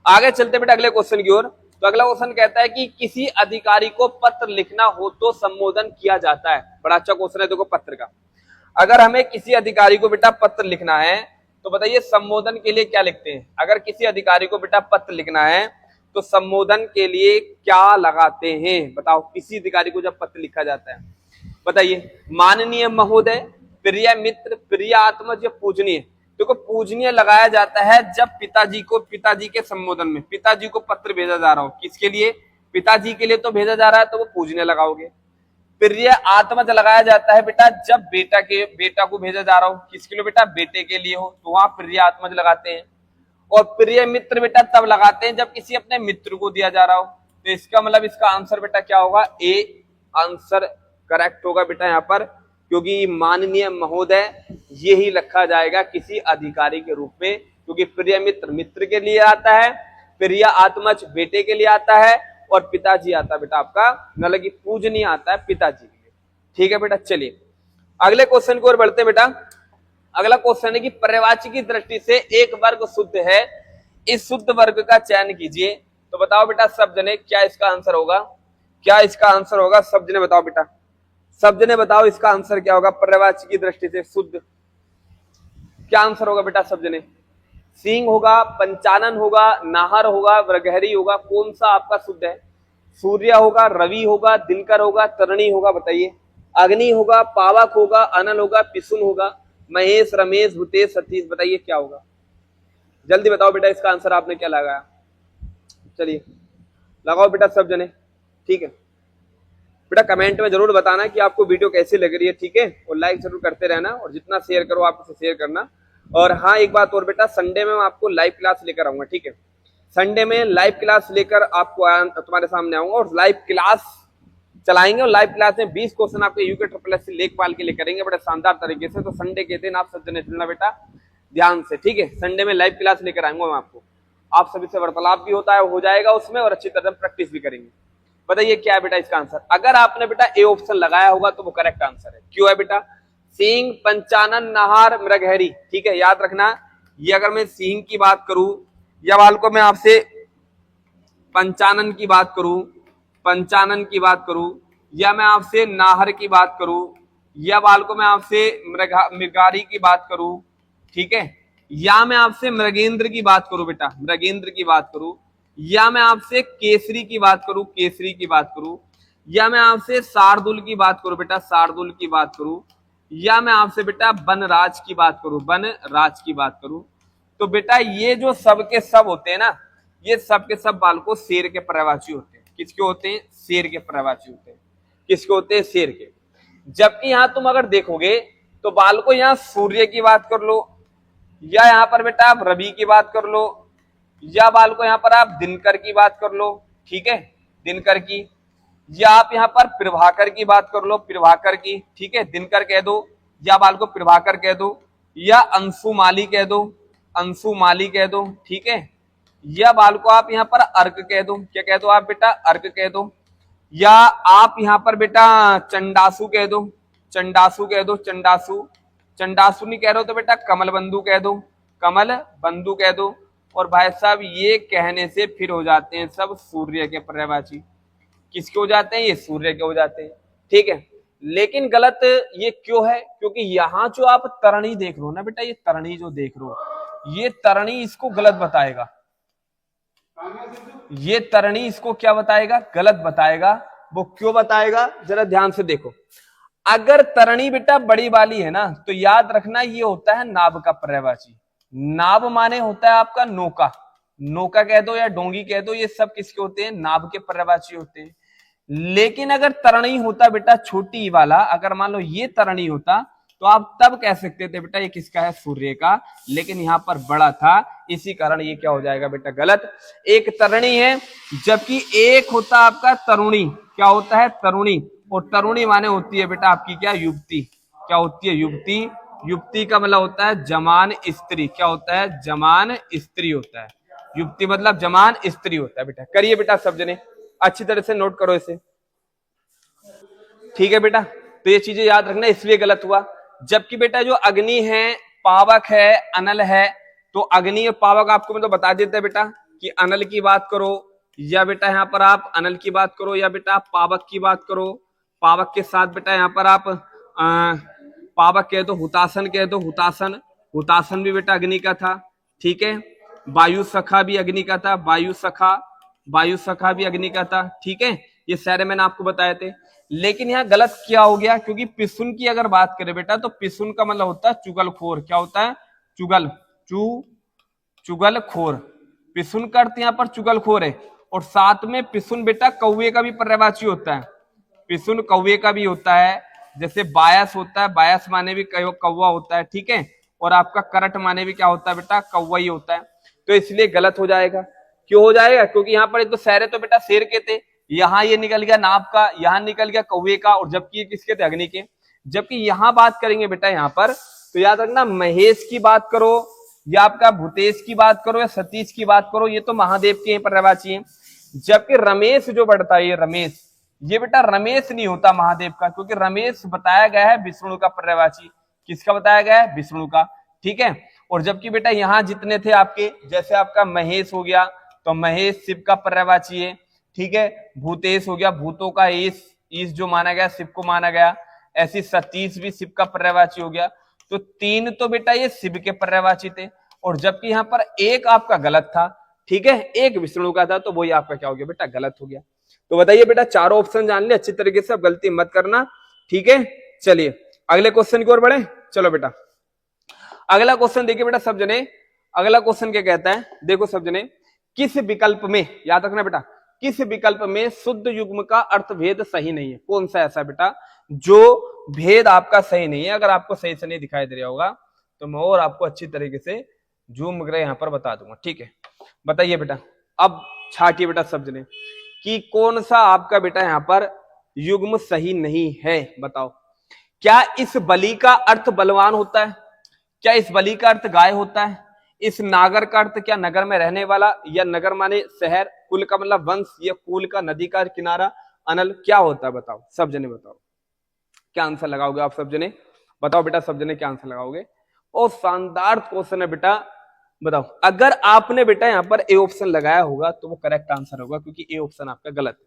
आगे चलते बेटा अगले क्वेश्चन की ओर। तो अगला क्वेश्चन कहता है कि किसी अधिकारी को पत्र लिखना हो तो संबोधन किया जाता है। बड़ा अच्छा क्वेश्चन है देखो पत्र का। अगर हमें किसी अधिकारी को बेटा पत्र लिखना है तो बताइए संबोधन के लिए क्या लिखते हैं। अगर किसी अधिकारी को बेटा पत्र लिखना है तो संबोधन के लिए क्या लगाते हैं, बताओ। किसी अधिकारी को जब पत्र लिखा जाता है बताइए, माननीय महोदय, प्रिय मित्र, प्रिय आत्मज या पूजनीय। देखो पूजनीय लगाया जाता है जब पिताजी को, पिताजी के संबोधन में पिताजी को पत्र भेजा जा रहा हो। किसके लिए, पिताजी के लिए तो भेजा जा रहा है, तो वो पूजनीय लगाओगे। प्रिय आत्मज लगाया जाता है बेटा जब बेटा को भेजा जा रहा हो। किसके लिए बेटा, बेटे के लिए हो, तो वहां प्रिय आत्मज लगाते हैं। और प्रिय मित्र बेटा तब लगाते हैं जब किसी अपने मित्र को दिया जा रहा हो। तो इसका मतलब इसका आंसर बेटा क्या होगा, ए आंसर करेक्ट होगा बेटा यहाँ पर, क्योंकि माननीय महोदय यही रखा जाएगा किसी अधिकारी के रूप में, क्योंकि प्रिय मित्र मित्र के लिए आता है, प्रिय आत्मज बेटे के लिए आता है, और पिताजी आता है बेटा आपका, मतलब कि पूजनीय आता है पिताजी के लिए। ठीक है बेटा, चलिए अगले क्वेश्चन की ओर बढ़ते हैं बेटा। अगला क्वेश्चन है कि पर्यायवाची की दृष्टि से एक वर्ग शुद्ध है, इस शुद्ध वर्ग का चयन कीजिए। तो बताओ बेटा सब जने क्या इसका आंसर होगा, क्या इसका आंसर होगा, सब जने बताओ बेटा, सब जने बताओ इसका आंसर क्या होगा। पर्यायवाची की दृष्टि से शुद्ध क्या आंसर होगा बेटा सब जने। सिंह होगा, पंचानन होगा, नाहर होगा, वृगहरी होगा, कौन सा आपका शुद्ध है। सूर्य होगा, रवि होगा, दिनकर होगा, तरणी होगा, बताइए। अग्नि होगा, पावक होगा, अनल होगा, पिसुन होगा, महेश, रमेश, भूतेश, सतीश, बताइए क्या होगा। जल्दी बताओ बेटा इसका आंसर आपने क्या लगाया, चलिए लगाओ बेटा सब जने। ठीक है बेटा, कमेंट में जरूर बताना कि आपको वीडियो कैसी लग रही है। ठीक है, और लाइक जरूर करते रहना, और जितना शेयर करो आप उसे शेयर करना। और हाँ एक बात और बेटा, संडे में मैं आपको लाइव क्लास लेकर आऊंगा। ठीक है, संडे में लाइव क्लास लेकर आपको तुम्हारे सामने आऊंगा और लाइव क्लास चलाएंगे। और लाइव क्लास में 20 क्वेश्चन आपके यूके SSS लेखपाल के लिए करेंगे बड़े शानदार तरीके से। तो संडे के दिन आप सब जने चलना बेटा ध्यान से। ठीक है, संडे में लाइव क्लास लेकर आऊंगा मैं आपको, आप सभी से वार्तालाप भी होता है, हो जाएगा उसमें, और अच्छी तरह प्रैक्टिस भी करेंगे। बताइए क्या है बेटा इसका आंसर। अगर आपने बेटा ए ऑप्शन लगाया होगा तो वो करेक्ट आंसर है। क्यों है बेटा, सिंह, पंचानन, नाहर, मृगहरी। ठीक है, याद रखना, ये अगर मैं सिंह की बात करूं, या वाल को मैं आपसे पंचानन की बात करूं, पंचानन की बात करूं, या मैं आपसे नाहर की बात करूं, या वाल को मैं आपसे मृगारी की बात करूं, ठीक है, या मैं आपसे मृगेंद्र की बात करूं बेटा, मृगेंद्र की बात करूं, या मैं आपसे केसरी की बात करूं, केसरी की बात करूं, या मैं आपसे शार्दुल की बात करूं बेटा, शार्दुल की बात करूं, या मैं आपसे बेटा बनराज की बात करूं, बनराज की बात करूं, तो बेटा ये जो सब के सब होते हैं ना, ये सब के सब बालकों शेर के पर्यायवाची होते हैं। किसके होते हैं, शेर के पर्यायवाची होते हैं। किसके होते हैं, शेर के। जबकि यहां तुम अगर देखोगे तो बाल को यहाँ सूर्य की बात कर लो, या यहाँ पर बेटा आप रवि की बात कर लो, या बाल को यहाँ पर आप दिनकर की बात कर लो, ठीक है, दिनकर की, या आप यहाँ पर प्रभाकर की बात कर लो, प्रभाकर की, ठीक है, दिनकर कह दो, या बाल को प्रभाकर कह दो, या अंशुमाली कह दो, अंशुमाली कह दो, ठीक है, या बाल को आप यहाँ पर अर्क कह दो, क्या कह दो आप बेटा, अर्क कह दो, या आप यहाँ पर बेटा चंडासु कह दो, चंडासु कह दो, चंडासु, चंडासु नहीं कह रहे हो तो बेटा कमल बंधु कह दो, कमल बंधु कह दो। और भाई साहब ये कहने से फिर हो जाते हैं सब सूर्य के पर्यायवाची। किसके हो जाते हैं, ये सूर्य के हो जाते हैं, ठीक है। लेकिन गलत ये क्यों है, क्योंकि यहाँ जो आप तरणी देख रहे हो ना बेटा, ये तरणी जो देख रहे हो, ये तरणी इसको गलत बताएगा, ये तरणी इसको क्या बताएगा, गलत बताएगा। वो क्यों बताएगा, जरा ध्यान से देखो। अगर तरणी बेटा बड़ी वाली है ना, तो याद रखना ये होता है नाव का पर्यायवाची। नाव माने होता है आपका नौका, नौका कह दो या डोंगी कह दो, ये सब किसके होते हैं, नाव के पर्यायवाची होते हैं। लेकिन अगर तरणी होता बेटा छोटी वाला, अगर मान लो ये तरणी होता, तो आप तब कह सकते थे बेटा ये किसका है, सूर्य का। लेकिन यहाँ पर बड़ा था, इसी कारण ये क्या हो जाएगा बेटा, गलत। एक तरणी है, जबकि एक होता आपका तरुणी। क्या होता है, तरुणी। और तरुणी माने होती है बेटा आपकी क्या, युवती। क्या होती है, युवती। युवती का मतलब होता है जवान स्त्री। क्या होता है, जवान स्त्री होता है। युवती मतलब जवान स्त्री होता है बेटा। करिए बेटा सब जने, अच्छी तरह से नोट करो इसे, ठीक है बेटा। तो ये चीजें याद रखना, इसलिए गलत हुआ। जबकि बेटा जो अग्नि है, पावक है, अनल है, तो अग्नि और पावक आपको मतलब बता देते हैं बेटा कि अनल की बात करो, या बेटा यहाँ पर आप अनल की बात करो, या बेटा आप पावक की बात करो। पावक के साथ बेटा यहाँ पर आप पावक कह दो, हुतासन कह दो, हुतासन। हुतासन भी बेटा अग्नि का था, ठीक है। वायु सखा भी अग्नि का था, वायु सखा, वायु सखा भी अग्नि का था, ठीक है। ये सारे मैंने आपको बताए थे। लेकिन यहाँ गलत क्या हो गया, क्योंकि पिसुन की अगर बात करें बेटा, तो पिसुन का मतलब होता है चुगलखोर। क्या होता है, चुगल, चुगलखोर। पिसुन का अर्थ यहाँ पर चुगलखोर है। और साथ में पिसुन बेटा कौवे का भी पर्यायवाची होता है, पिसुन कौवे का भी होता है। जैसे बायस होता है, बायस माने भी कौवा होता है, ठीक है। और आपका करट माने भी क्या होता है बेटा, कौवा ही होता है। तो इसलिए गलत हो जाएगा। क्यों हो जाएगा, क्योंकि यहाँ पर तो सहरे तो बेटा शेर के थे, यहाँ ये निकल गया नाव का, यहाँ निकल गया कौवे का, और जबकि ये किसके थे, अग्नि के। जबकि यहाँ बात करेंगे बेटा यहाँ पर, तो याद रखना महेश की बात करो, या आपका भूतेश की बात करो, या सतीश की बात करो, ये तो महादेव के पर्यायवाची है। जबकि रमेश जो बढ़ता है, ये रमेश, ये बेटा रमेश नहीं होता महादेव का, क्योंकि रमेश बताया गया है विष्णु का पर्यायवाची। किसका बताया गया है, विष्णु का, ठीक है। और जबकि बेटा यहाँ जितने थे आपके, जैसे आपका महेश हो गया, तो महेश शिव का पर्यायवाची है, ठीक है। भूतेश हो गया, भूतों का ईश जो माना गया, शिव को माना गया। ऐसी सतीश भी शिव का पर्यायवाची हो गया। तो तीन तो बेटा ये शिव के पर्यायवाची थे। और जबकि यहाँ पर एक आपका गलत था, ठीक है, एक विष्णु का था, तो वही आपका क्या हो गया बेटा, गलत हो गया। तो बताइए बेटा, चारों ऑप्शन जान ले अच्छी तरीके से, अब गलती मत करना, ठीक है। चलिए अगले क्वेश्चन की ओर बढ़े। चलो बेटा अगला क्वेश्चन देखिए बेटा सब जने। अगला क्वेश्चन क्या कहता है, देखो सब जने, किस विकल्प में, याद रखना बेटा, किस विकल्प में शुद्ध युग्म का अर्थभेद सही नहीं है। कौन सा ऐसा बेटा जो भेद आपका सही नहीं है। अगर आपको सही से नहीं दिखाई दे रहा होगा तो मैं और आपको अच्छी तरीके से जूम वगैरह यहाँ पर बता दूंगा, ठीक है। बताइए बेटा, अब छाटिए बेटा सब जने कि कौन सा आपका बेटा यहाँ पर युग्म सही नहीं है। बताओ, क्या इस बलि का अर्थ बलवान होता है, क्या इस बलि का अर्थ गाय होता है, इस नागर का अर्थ क्या नगर में रहने वाला, या नगर माने शहर, कुल का मतलब वंश, या कुल का नदी का किनारा, अनल, क्या होता है। बताओ सब जने, बताओ क्या आंसर लगाओगे आप सब जने, बताओ बेटा सब जने क्या आंसर लगाओगे। और शानदार क्वेश्चन है बेटा, बताओ। अगर आपने बेटा यहाँ पर ए ऑप्शन लगाया होगा तो वो करेक्ट आंसर होगा, क्योंकि ए ऑप्शन आपका गलत है।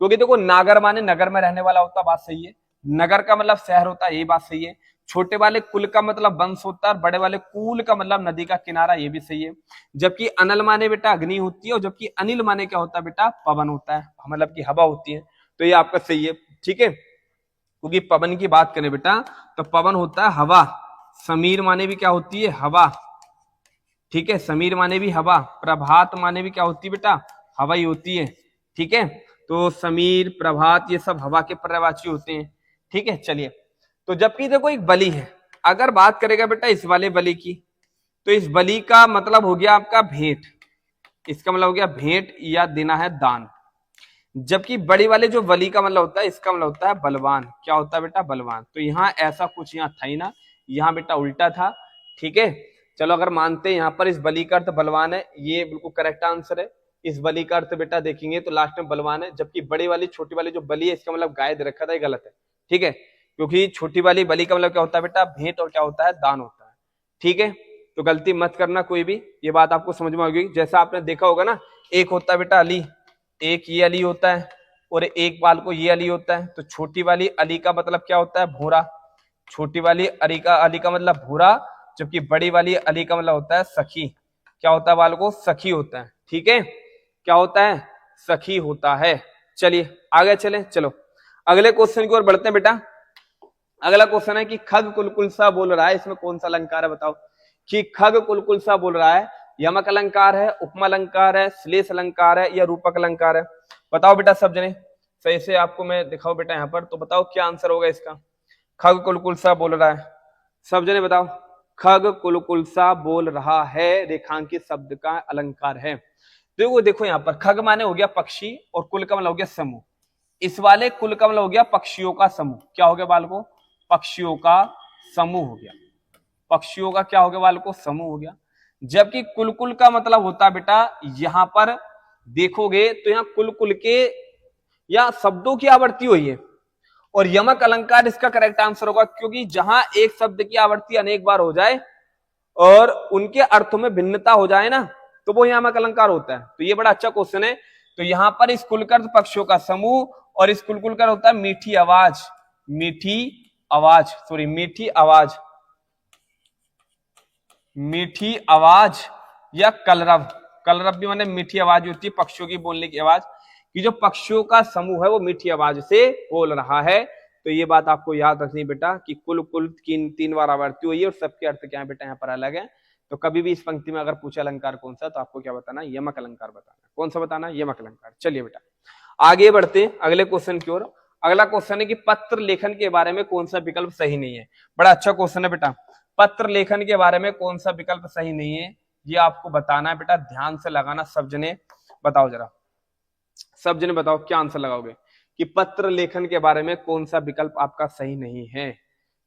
क्योंकि देखो नागर माने नगर में रहने वाला होता, बात सही है। नगर का मतलब शहर होता है, ये बात सही है। छोटे वाले कुल का मतलब वंश होता है, और बड़े वाले कुल का मतलब नदी का किनारा, ये भी सही है। जबकि अनल माने बेटा अग्नि होती है, और जबकि अनिल माने क्या होता है बेटा, पवन होता है, मतलब की हवा होती है। तो ये आपका सही है, ठीक है। क्योंकि पवन की बात करें बेटा तो पवन होता है हवा। समीर माने भी क्या होती है, हवा, ठीक है। समीर माने भी हवा। प्रभात माने भी क्या होती है बेटा, हवा ही होती है, ठीक है। तो समीर, प्रभात, ये सब हवा के पर्यायवाची होते हैं, ठीक है। चलिए, तो जबकि देखो एक बलि है, अगर बात करेगा बेटा इस वाले बलि की, तो इस बलि का मतलब हो गया आपका भेंट, इसका मतलब हो गया भेंट या देना है दान। जबकि बड़ी वाले जो बलि का मतलब होता है, इसका मतलब होता है बलवान। क्या होता है बेटा? बलवान। तो यहाँ ऐसा कुछ यहाँ था ही ना, यहाँ बेटा उल्टा था। ठीक है, चलो अगर मानते हैं यहाँ पर इस बलि का अर्थ बलवान है, ये बिल्कुल करेक्ट आंसर है। इस बलि का अर्थ बेटा देखेंगे तो लास्ट में बलवान है, जबकि बड़ी वाली छोटी वाली जो बलि है इसका मतलब गाय दे रखा था, ये गलत है। ठीक है, क्योंकि छोटी वाली बलि का मतलब क्या होता है बेटा? भेंट, और क्या होता है? दान होता है। ठीक है, तो गलती मत करना कोई भी, ये बात आपको समझ में आएगी। जैसा आपने देखा होगा ना, एक होता है बेटा अली, एक ये अली होता है, और एक बाल को ये अली होता है। तो छोटी वाली अली का मतलब क्या होता है? भूरा। छोटी वाली अली का मतलब भूरा, जबकि बड़ी वाली अली का मतलब होता है सखी। क्या होता है बाल को? सखी होता है। ठीक है, क्या होता है? सखी होता है। चलिए आगे चले, चलो अगले क्वेश्चन की ओर बढ़ते हैं बेटा। अगला क्वेश्चन है कि खग कुलकुल सा बोल रहा है, इसमें कौन सा अलंकार है बताओ? कि खग कुलकुल सा बोल रहा है, यमक अलंकार है, उपमा अलंकार है, श्लेष अलंकार है, या रूपक अलंकार है? बताओ बेटा सब जने, सही से आपको मैं दिखाओ बेटा यहाँ पर, तो बताओ क्या आंसर होगा इसका। खग कुलकुल सा बोल रहा है, सब जने बताओ। खग कुलकुल सा बोल रहा है रेखांकित शब्द का अलंकार है। तो देखो यहाँ पर खग माने हो गया पक्षी, और कुल का मतलब हो गया समूह। इस वाले कुल का मतलब हो गया पक्षियों का समूह। क्या हो गया बाल को? पक्षियों का समूह हो गया। पक्षियों का क्या हो गया बाल को? समूह हो गया। जबकि कुल का मतलब होता है बेटा, यहां पर देखोगे तो यहाँ कुल के या शब्दों की आवृत्ति हुई है, और यमक अलंकार इसका करेक्ट आंसर होगा, क्योंकि जहां एक शब्द की आवृत्ति अनेक बार हो जाए और उनके अर्थों में भिन्नता हो जाए ना, तो वो यमक अलंकार होता है। तो ये बड़ा अच्छा क्वेश्चन है। तो यहां पर इस कुल का अर्थ पक्षियों का समूह, और इस कुल का होता है मीठी आवाज। मीठी आवाज, सॉरी मीठी आवाज, मीठी आवाज या कलरव। कलरव भी माने मीठी आवाज होती है, पक्षियों की बोलने की आवाज। कि जो पक्षियों का समूह है वो मीठी आवाज से बोल रहा है। तो ये बात आपको याद रखनी बेटा कि कुल की 3 बार आवृत्ति हुई है, और सबके अर्थ क्या है बेटा यहाँ पर अलग है। तो कभी भी इस पंक्ति में अगर पूछा अलंकार कौन सा, तो आपको क्या बताना? यमक अलंकार बताना। कौन सा बताना? यमक अलंकार। चलिए बेटा आगे बढ़ते हैं अगले क्वेश्चन की ओर। अगला क्वेश्चन है कि पत्र लेखन के बारे में कौन सा विकल्प सही नहीं है। बड़ा अच्छा क्वेश्चन है बेटा। पत्र लेखन के बारे में कौन सा विकल्प सही नहीं है, ये आपको बताना है बेटा। ध्यान से लगाना सब जने, बताओ जरा, सब जने बताओ क्या आंसर लगाओगे कि पत्र लेखन के बारे में कौन सा विकल्प आपका सही नहीं है।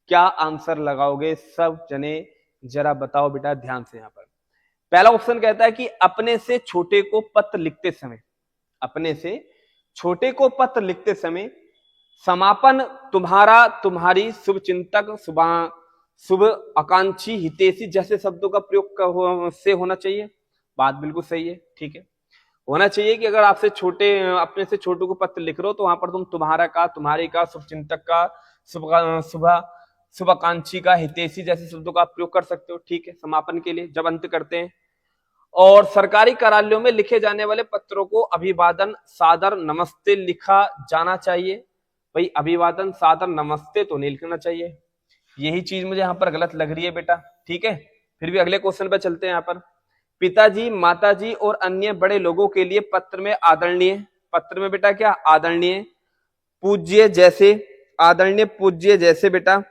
क्या आंसर लगाओगे सब जने, जरा बताओ बेटा ध्यान से। यहाँ पर पहला ऑप्शन कहता है कि अपने से छोटे को पत्र लिखते समय, अपने से छोटे को पत्र लिखते समय समापन तुम्हारा, तुम्हारी, शुभ चिंतक, शुभ आकांक्षी, हितैषी जैसे शब्दों का प्रयोग से होना चाहिए। बात बिल्कुल सही है। ठीक है, होना चाहिए कि अगर आपसे छोटे, अपने से छोटों को पत्र लिख रहे हो, तो वहां पर तुम तुम्हारा का, तुम्हारी का, शुभ चिंतक का, शुभाकांक्षी का, हितैषी जैसे शब्दों का प्रयोग कर सकते हो। ठीक है, समापन के लिए जब अंत करते हैं। और सरकारी कार्यालयों में लिखे जाने वाले पत्रों को अभिवादन, सादर, नमस्ते लिखा जाना चाहिए। भाई अभिवादन, सादर, नमस्ते तो नहीं लिखना चाहिए। यही चीज मुझे यहाँ पर गलत लग रही है बेटा। ठीक है, फिर भी अगले क्वेश्चन पर चलते हैं। यहाँ पर पिताजी, माताजी और अन्य बड़े लोगों के लिए पत्र में आदरणीय, पत्र में बेटा क्या? आदरणीय, पूज्य जैसे, आदरणीय, पूज्य जैसे बेटा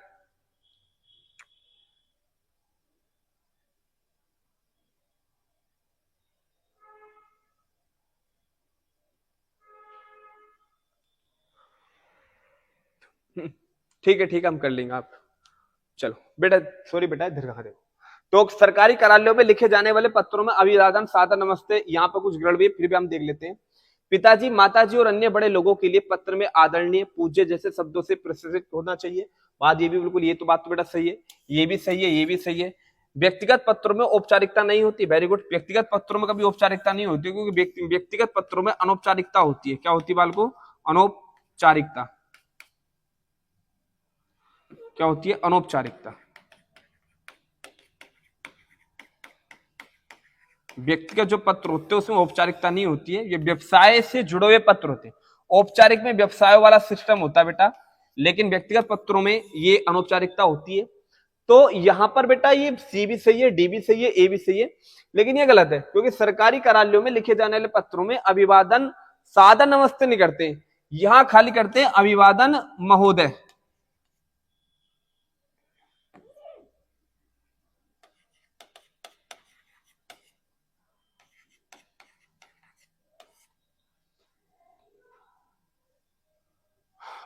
ठीक है, ठीक है, हम कर लेंगे। आप चलो बेटा, सॉरी बेटा इधर कहाँ देखो। तो सरकारी कार्यालयों में लिखे जाने वाले पत्रों में अभिवादन, सादर, नमस्ते, यहाँ पर कुछ गड़बड़ी, फिर भी हम देख लेते हैं। पिताजी, माताजी और अन्य बड़े लोगों के लिए पत्र में आदरणीय, पूज्य जैसे शब्दों से प्रशंसित होना चाहिए। बात ये भी बिल्कुल, ये तो बात तो बेटा सही है, ये भी सही है, ये भी सही है। व्यक्तिगत पत्रों में औपचारिकता नहीं होती। वेरी गुड, व्यक्तिगत पत्रों में कभी औपचारिकता नहीं होती, क्योंकि व्यक्तिगत पत्रों में अनौपचारिकता होती है। क्या होती है बाल को? अनौपचारिकता। क्या होती है? अनौपचारिकता। व्यक्तिगत जो पत्र होते हैं उसमें औपचारिकता नहीं होती है, ये व्यवसाय से जुड़े हुए पत्र होते हैं। औपचारिक में व्यवसाय वाला सिस्टम होता है बेटा, लेकिन व्यक्तिगत पत्रों में ये अनौपचारिकता होती है। तो यहां पर बेटा ये सी भी सही है, डी भी सही है, ए भी सही है, लेकिन ये गलत है, क्योंकि सरकारी कार्यालयों में लिखे जाने वाले पत्रों में अभिवादन, सादर, नमस्ते नहीं करते, यहां खाली करते हैं अभिवादन महोदय।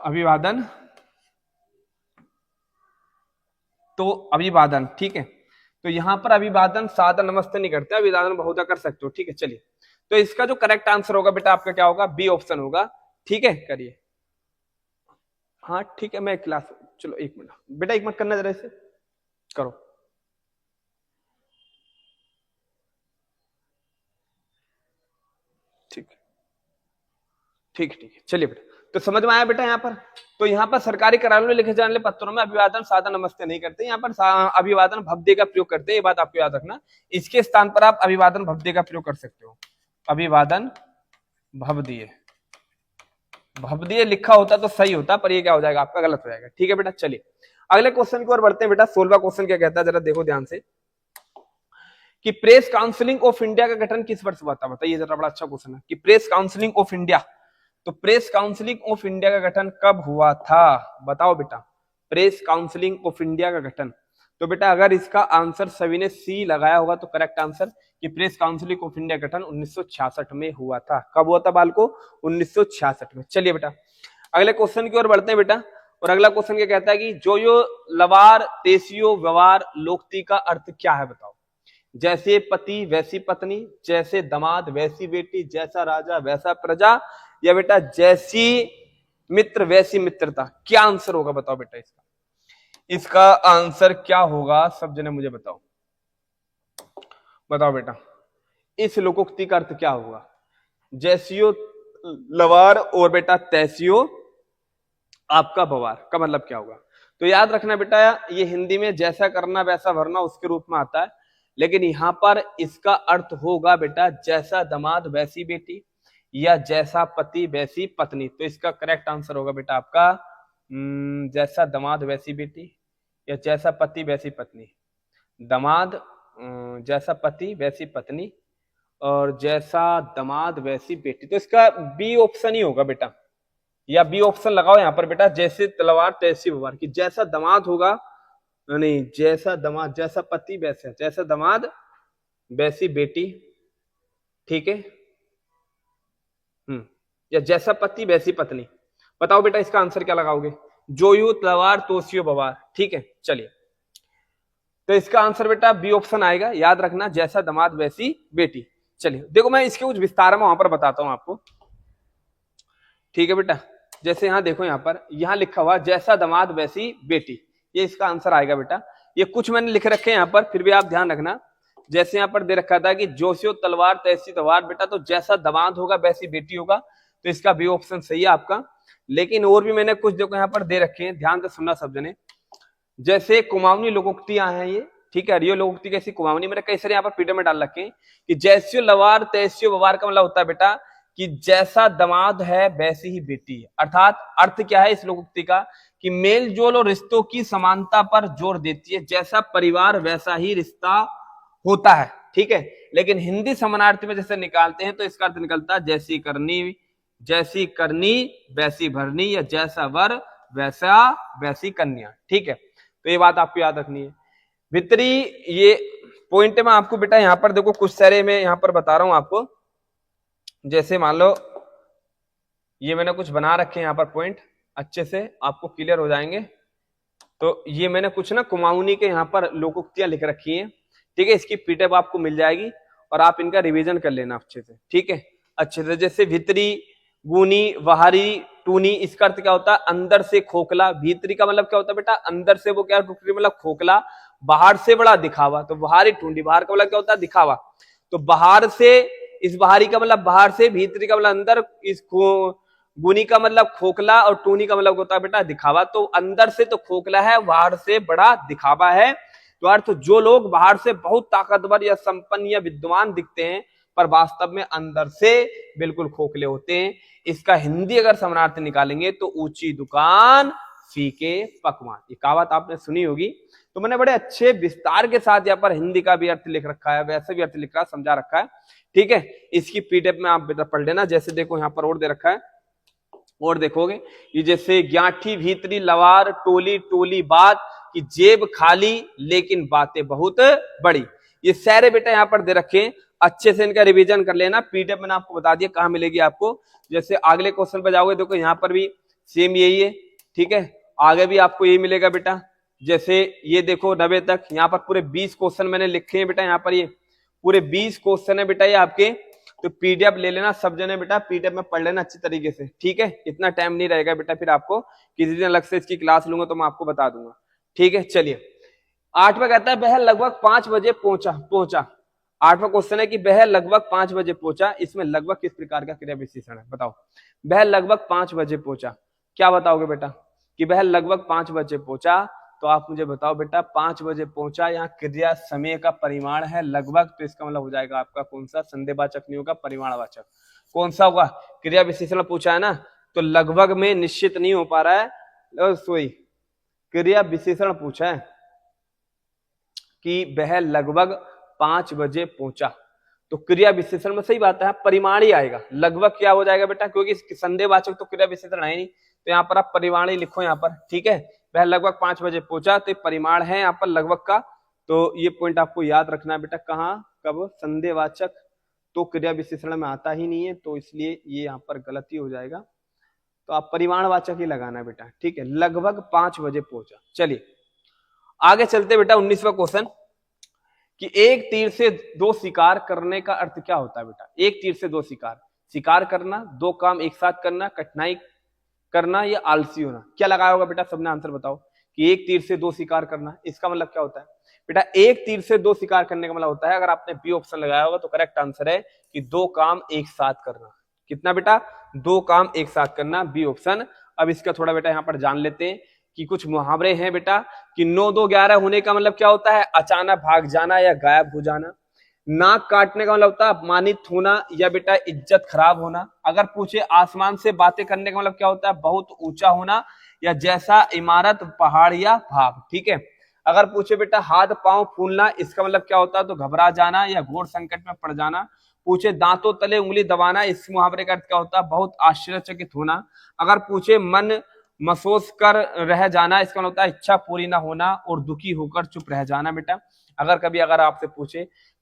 अभिवादन, तो अभिवादन, ठीक है। तो यहां पर अभिवादन सादा नमस्ते नहीं करते, अभिवादन बहुधा कर सकते हो, ठीक है। चलिए, तो इसका जो करेक्ट आंसर होगा बेटा आपका क्या होगा, बी ऑप्शन होगा, ठीक है। करिए, हाँ ठीक है, मैं क्लास, चलो एक मिनट बेटा, एक मिनट करना जरा, इसे करो। ठीक ठीक ठीक है, चलिए बेटा, तो समझ में आया बेटा यहाँ पर। तो यहाँ पर सरकारी कार्यालयों में लिखे जाने वाले पत्रों में अभिवादन सादा नमस्ते नहीं करते, यहाँ पर अभिवादन भव्य का प्रयोग करते हैं, ये बात आपको याद रखना। इसके स्थान पर आप अभिवादन भव्य का प्रयोग कर सकते हो, अभिवादन भव्य, भव्य लिखा होता तो सही होता, पर ये क्या हो जाएगा आपका, गलत हो जाएगा, ठीक है बेटा। चलिए अगले क्वेश्चन की ओर बढ़ते हैं बेटा। 16वां क्वेश्चन क्या कहता है, जरा देखो ध्यान से, कि प्रेस काउंसिलिंग ऑफ इंडिया का गठन किस वर्ष हुआ था, बताइए जरा, बड़ा अच्छा क्वेश्चन है कि प्रेस काउंसिलिंग ऑफ इंडिया, तो प्रेस काउंसिलिंग ऑफ इंडिया का गठन कब हुआ था, बताओ बेटा। प्रेस काउंसिलिंग ऑफ इंडिया का गठन, तो बेटा अगर इसका आंसर सभी ने सी लगाया होगा तो करेक्ट आंसर कि प्रेस काउंसिलिंग ऑफ इंडिया गठन 1966 में हुआ था। कब हुआ था बालको, 1966 में। चलिए बेटा अगले क्वेश्चन की ओर बढ़ते हैं बेटा, और अगला क्वेश्चन क्या कहता है कि जो यो लवार तेसियो व्यवहार लोकती का अर्थ क्या है, बताओ। जैसे पति वैसी पत्नी, जैसे दामाद वैसी बेटी, जैसा राजा वैसा प्रजा, या बेटा जैसी मित्र वैसी मित्रता, क्या आंसर होगा बताओ बेटा इसका। इसका आंसर क्या होगा, सब जने मुझे बताओ, बताओ बेटा इस लोकोक्ति का अर्थ क्या होगा। जैसियो लवार और बेटा तैसियो आपका बवार का मतलब क्या होगा। तो याद रखना बेटा, ये हिंदी में जैसा करना वैसा भरना उसके रूप में आता है, लेकिन यहां पर इसका अर्थ होगा बेटा जैसा दामाद वैसी बेटी, या जैसा पति वैसी पत्नी। तो इसका करेक्ट आंसर होगा बेटा आपका जैसा दामाद वैसी बेटी, या जैसा पति वैसी पत्नी। दामाद जैसा पति वैसी पत्नी, और जैसा दामाद वैसी बेटी। तो इसका बी ऑप्शन ही होगा बेटा, या बी ऑप्शन लगाओ यहाँ पर बेटा, जैसे तलवार तैसी व्यवहार, की जैसा दामाद होगा, नहीं जैसा दामाद, जैसा पति वैसा, जैसा दामाद वैसी बेटी, ठीक है। या जैसा पति वैसी पत्नी। बताओ बेटा इसका आंसर क्या लगाओगे, जो यू तलवार तोसियो बवार, ठीक है। चलिए तो इसका आंसर बेटा बी ऑप्शन आएगा, याद रखना जैसा दामाद वैसी बेटी। चलिए देखो मैं इसके कुछ विस्तार में वहां पर बताता हूं आपको, ठीक है बेटा। जैसे यहाँ देखो, यहाँ पर यहाँ लिखा हुआ जैसा दामाद वैसी बेटी, ये इसका आंसर आएगा बेटा। ये कुछ मैंने लिख रखे हैं यहाँ पर, फिर भी आप ध्यान रखना। जैसे यहाँ पर दे रखा था कि जोशियो तलवार तैसी तलवार, बेटा तो जैसा दामाद होगा वैसी बेटी होगा, तो इसका बी ऑप्शन सही है आपका। लेकिन और भी मैंने कुछ देखो यहाँ पर दे रखे हैं, ध्यान से सुनना सब जने। जैसे कुमाऊनी लोकोक्तियां हैं ये, ठीक है। रियो लोकोक्ति कैसी कुमाऊनी, मैंने कई सारे यहाँ पर पीडीएफ में डाल रखे हैं कि जैसियो लवार तैसियो व्यवहार का मतलब होता है बेटा कि जैसा दामाद है वैसी ही बेटी है। अर्थात अर्थ क्या है इस लोकोक्ति का, कि मेल जोल और रिश्तों की समानता पर जोर देती है, जैसा परिवार वैसा ही रिश्ता होता है, ठीक है। लेकिन हिंदी समानार्थी में जैसे निकालते हैं तो इसका अर्थ निकलता है जैसी करनी वैसी भरनी, या जैसा वर वैसा वैसी कन्या, ठीक है। तो ये बात आपको याद रखनी है। भीतरी ये पॉइंट में आपको बेटा यहाँ पर देखो कुछ सारे मैं यहाँ पर बता रहा हूं आपको। जैसे मान लो ये मैंने कुछ बना रखे हैं यहाँ पर पॉइंट, अच्छे से आपको क्लियर हो जाएंगे। तो ये मैंने कुछ ना कुमाऊनी के यहाँ पर लोकोक्तियां लिख रखी हैं, ठीक है। इसकी पीडीएफ आपको मिल जाएगी और आप इनका रिवीजन कर लेना अच्छे से, ठीक है, अच्छे से। जैसे भीतरी, गुनी, वहारी, टूनी, इसका अर्थ क्या होता है, अंदर से खोखला। भीतरी का मतलब क्या होता है बेटा, अंदर से वो क्या मतलब खोखला, बाहर से बड़ा दिखावा। तो बाहरी टूंडी, बाहर का मतलब क्या होता है, दिखावा। तो बाहर से, इस बाहरी का मतलब बाहर से, भीतरी का मतलब अंदर, इस गुनी का मतलब खोखला, और टूनी का मतलब होता है बेटा दिखावा। तो अंदर से तो खोखला है, बाहर से बड़ा दिखावा है। तो अर्थ जो लोग बाहर से बहुत ताकतवर या संपन्न या विद्वान दिखते हैं, पर वास्तव में अंदर से बिल्कुल खोखले होते हैं। इसका हिंदी अगर समानार्थी निकालेंगे तो ऊंची दुकान फीके पकवान, ये कहावत आपने सुनी होगी। तो मैंने बड़े अच्छे विस्तार के साथ यहाँ पर हिंदी का भी अर्थ लिख रखा है, वैसे भी अर्थ लिख रखा है, समझा रखा है, ठीक है। इसकी पीडीएफ में आप पढ़ लेना। जैसे देखो यहाँ पर और दे रखा है, और देखोगे ये जैसे ग्याठी भीतरी लवार टोली टोली बात की जेब खाली लेकिन बातें बहुत बड़ी, ये सारे बेटा यहाँ पर दे रखे हैं। अच्छे से इनका रिवीजन कर लेना। पीडीएफ मैंने आपको बता दिया कहाँ मिलेगी आपको। जैसे अगले क्वेश्चन पे जाओगे देखो यहाँ पर भी सेम यही है, ठीक है। आगे भी आपको यही मिलेगा बेटा। जैसे ये देखो 90 तक, यहाँ पर पूरे 20 क्वेश्चन मैंने लिखे हैं बेटा, यहाँ पर ये पूरे 20 क्वेश्चन है बेटा ये आपके। तो पीडीएफ ले लेना सब जने बेटा, पीडीएफ में पढ़ लेना अच्छी तरीके से, ठीक है। इतना टाइम नहीं रहेगा बेटा, फिर आपको किसी दिन अलग से इसकी क्लास लूंगा तो मैं आपको बता दूंगा, ठीक है। चलिए 8वां कहता है वह लगभग 5 बजे पहुंचा। 8वां क्वेश्चन है कि वह लगभग 5 बजे पहुंचा। इसमें लगभग किस प्रकार का क्रिया विशेषण है बताओ। वह लगभग 5 बजे पहुंचा, क्या बताओगे बेटा कि वह लगभग 5 बजे पहुंचा। तो आप मुझे बताओ बेटा 5 बजे पहुंचा, यहाँ क्रिया समय का परिमाण है लगभग, तो इसका मतलब हो जाएगा आपका कौन सा, संदेहवाचक नहीं होगा, परिमाणवाचक कौन सा होगा। क्रिया विशेषण पूछा है ना, तो लगभग में निश्चित नहीं हो पा रहा है, सोई क्रिया विशेषण पूछा है कि वह लगभग 5 बजे पहुंचा, तो क्रिया विशेषण में सही बात है परिमाण ही आएगा। लगभग क्या हो जाएगा बेटा, क्योंकि संदेहवाचक तो क्रिया विशेषण है नहीं, तो यहाँ पर आप परिमाण ही लिखो यहाँ पर, ठीक है। वह लगभग 5 बजे पहुंचा, तो परिमाण है यहाँ पर लगभग का, तो ये पॉइंट आपको याद रखना है बेटा। कहाँ कब, संदेहवाचक तो क्रिया विशेषण में आता ही नहीं है, तो इसलिए ये यहाँ पर गलती हो जाएगा, तो आप परिमाणवाचक ही लगाना है बेटा, ठीक है। लगभग 5 बजे पहुंचा। चलिए आगे चलते बेटा 19वां क्वेश्चन कि एक तीर से 2 शिकार करने का अर्थ क्या होता है बेटा। एक तीर से 2 शिकार, शिकार करना, 2 काम एक साथ करना, कठिनाई करना या आलसी होना, क्या लगाया होगा बेटा, सबने आंसर बताओ कि एक तीर से 2 शिकार करना, इसका मतलब क्या होता है बेटा। एक तीर से 2 शिकार करने का मतलब होता है, अगर आपने बी ऑप्शन लगाया होगा तो करेक्ट आंसर है कि 2 काम एक साथ करना। कितना बेटा, 2 काम एक साथ करना, बी ऑप्शन। अब इसका थोड़ा बेटा यहाँ पर जान लेते हैं कि कुछ मुहावरे हैं बेटा कि 9 2 11 होने का मतलब क्या होता है, अचानक भाग जाना या गायब हो जाना। नाक काटने का मतलब होता है अपमानित होना या बेटा इज्जत खराब होना। अगर पूछे आसमान से बातें करने का मतलब क्या होता है, बहुत ऊंचा होना या जैसा इमारत, पहाड़ या भाग, ठीक है। अगर पूछे बेटा हाथ पांव फूलना, इसका मतलब क्या होता है, तो घबरा जाना या घोर संकट में पड़ जाना। पूछे दांतों तले उंगली दबाना, इस मुहावरे का अर्थ क्या होता है, बहुत आश्चर्यचकित होना। अगर पूछे मन महसूस कर रह जाना, इसका मतलब होता है इच्छा पूरी ना होना और दुखी होकर चुप रह जाना बेटा। अगर कभी अगर आपसे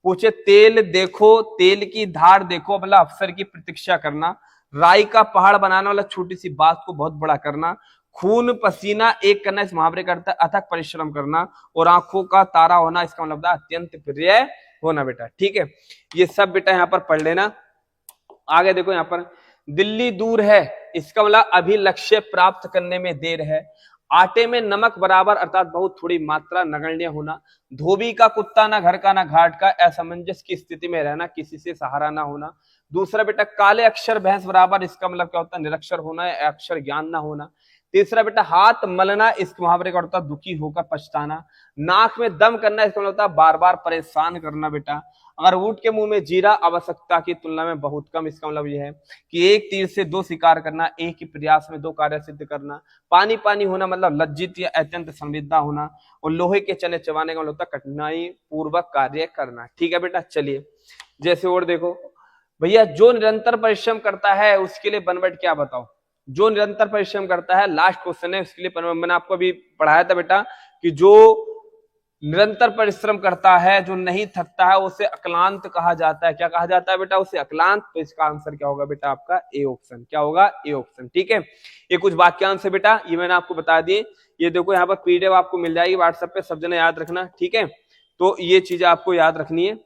पूछे तेल देखो, तेल की धार देखो, मतलब अफसर की प्रतीक्षा करना। राई का पहाड़ बनाना, मतलब छोटी सी बात को बहुत बड़ा करना। खून पसीना एक करना, इस मुहावरे का अर्थ अथक परिश्रम करना। और आंखों का तारा होना, इसका मतलब अत्यंत प्रिय होना बेटा, ठीक है। ये सब बेटा यहाँ पर पढ़ लेना। आगे देखो यहाँ पर दिल्ली दूर है, इसका मतलब अभी लक्ष्य प्राप्त करने में देर है। आटे में नमक बराबर अर्थात बहुत थोड़ी मात्रा, नगण्य होना। धोबी का कुत्ता ना घर का ना घाट का, असमंजस की स्थिति में रहना, किसी से सहारा ना होना। दूसरा बेटा काले अक्षर भैंस बराबर, इसका मतलब क्या होता है, निरक्षर होना या अक्षर ज्ञान ना होना। तीसरा बेटा हाथ मलना, इस मुहावरे का होता है दुखी होकर पछताना। नाक में दम करना, इसका मतलब होता है बार बार परेशान करना बेटा। अगर ऊंट के मुंह में जीरा आवश्यकता की तुलना में बहुत कम, इसका मतलब यह है कि एक तीर से 2 शिकार करना, एक ही प्रयास में 2 कार्य सिद्ध करना। पानी पानी होना मतलब लज्जित या अत्यंत संवेदना होना। और लोहे के चने चबाने का मतलब होता है कठिनाई पूर्वक कार्य करना, ठीक है बेटा। चलिए जैसे और देखो भैया, जो निरंतर परिश्रम करता है उसके लिए बनवट क्या बताओ। जो निरंतर परिश्रम करता है, लास्ट क्वेश्चन है, उसके लिए मैंने आपको अभी पढ़ाया था बेटा कि जो निरंतर परिश्रम करता है, जो नहीं थकता है, उसे अक्लांत कहा जाता है। क्या कहा जाता है बेटा, उसे अक्लांत। तो इसका आंसर क्या होगा बेटा आपका ए ऑप्शन, क्या होगा ए ऑप्शन, ठीक है। ये कुछ वाक्यांश है बेटा, ये मैंने आपको बता दिए। ये देखो यहाँ पर पीडीएफ आपको मिल जाएगी व्हाट्सएप पे, सब जने याद रखना, ठीक है। तो ये चीजें आपको याद रखनी है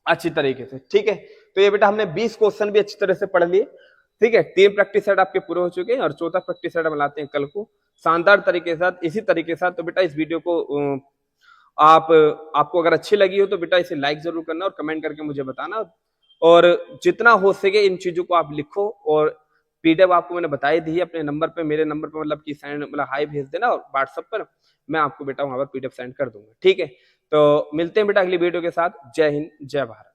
अच्छी तरीके से, ठीक है। तो ये बेटा हमने 20 क्वेश्चन भी अच्छी तरह से पढ़ लिए, ठीक है। 3 प्रैक्टिस सेट आपके पूरे हो चुके हैं और 4था प्रैक्टिस सेट बनाते हैं कल को शानदार तरीके के साथ, इसी तरीके के साथ। तो बेटा इस वीडियो को आपको अगर अच्छी लगी हो तो बेटा इसे लाइक जरूर करना और कमेंट करके मुझे बताना। और जितना हो सके इन चीजों को आप लिखो। और पीडीएफ आपको मैंने बताई दी है, अपने नंबर पे, मेरे नंबर पे मतलब कि सेंड, मतलब हाई भेज देना और व्हाट्सएप पर मैं आपको बेटा वहां पर पीडीएफ सेंड कर दूंगा, ठीक है। तो मिलते हैं बेटा अगली वीडियो के साथ। जय हिंद, जय भारत।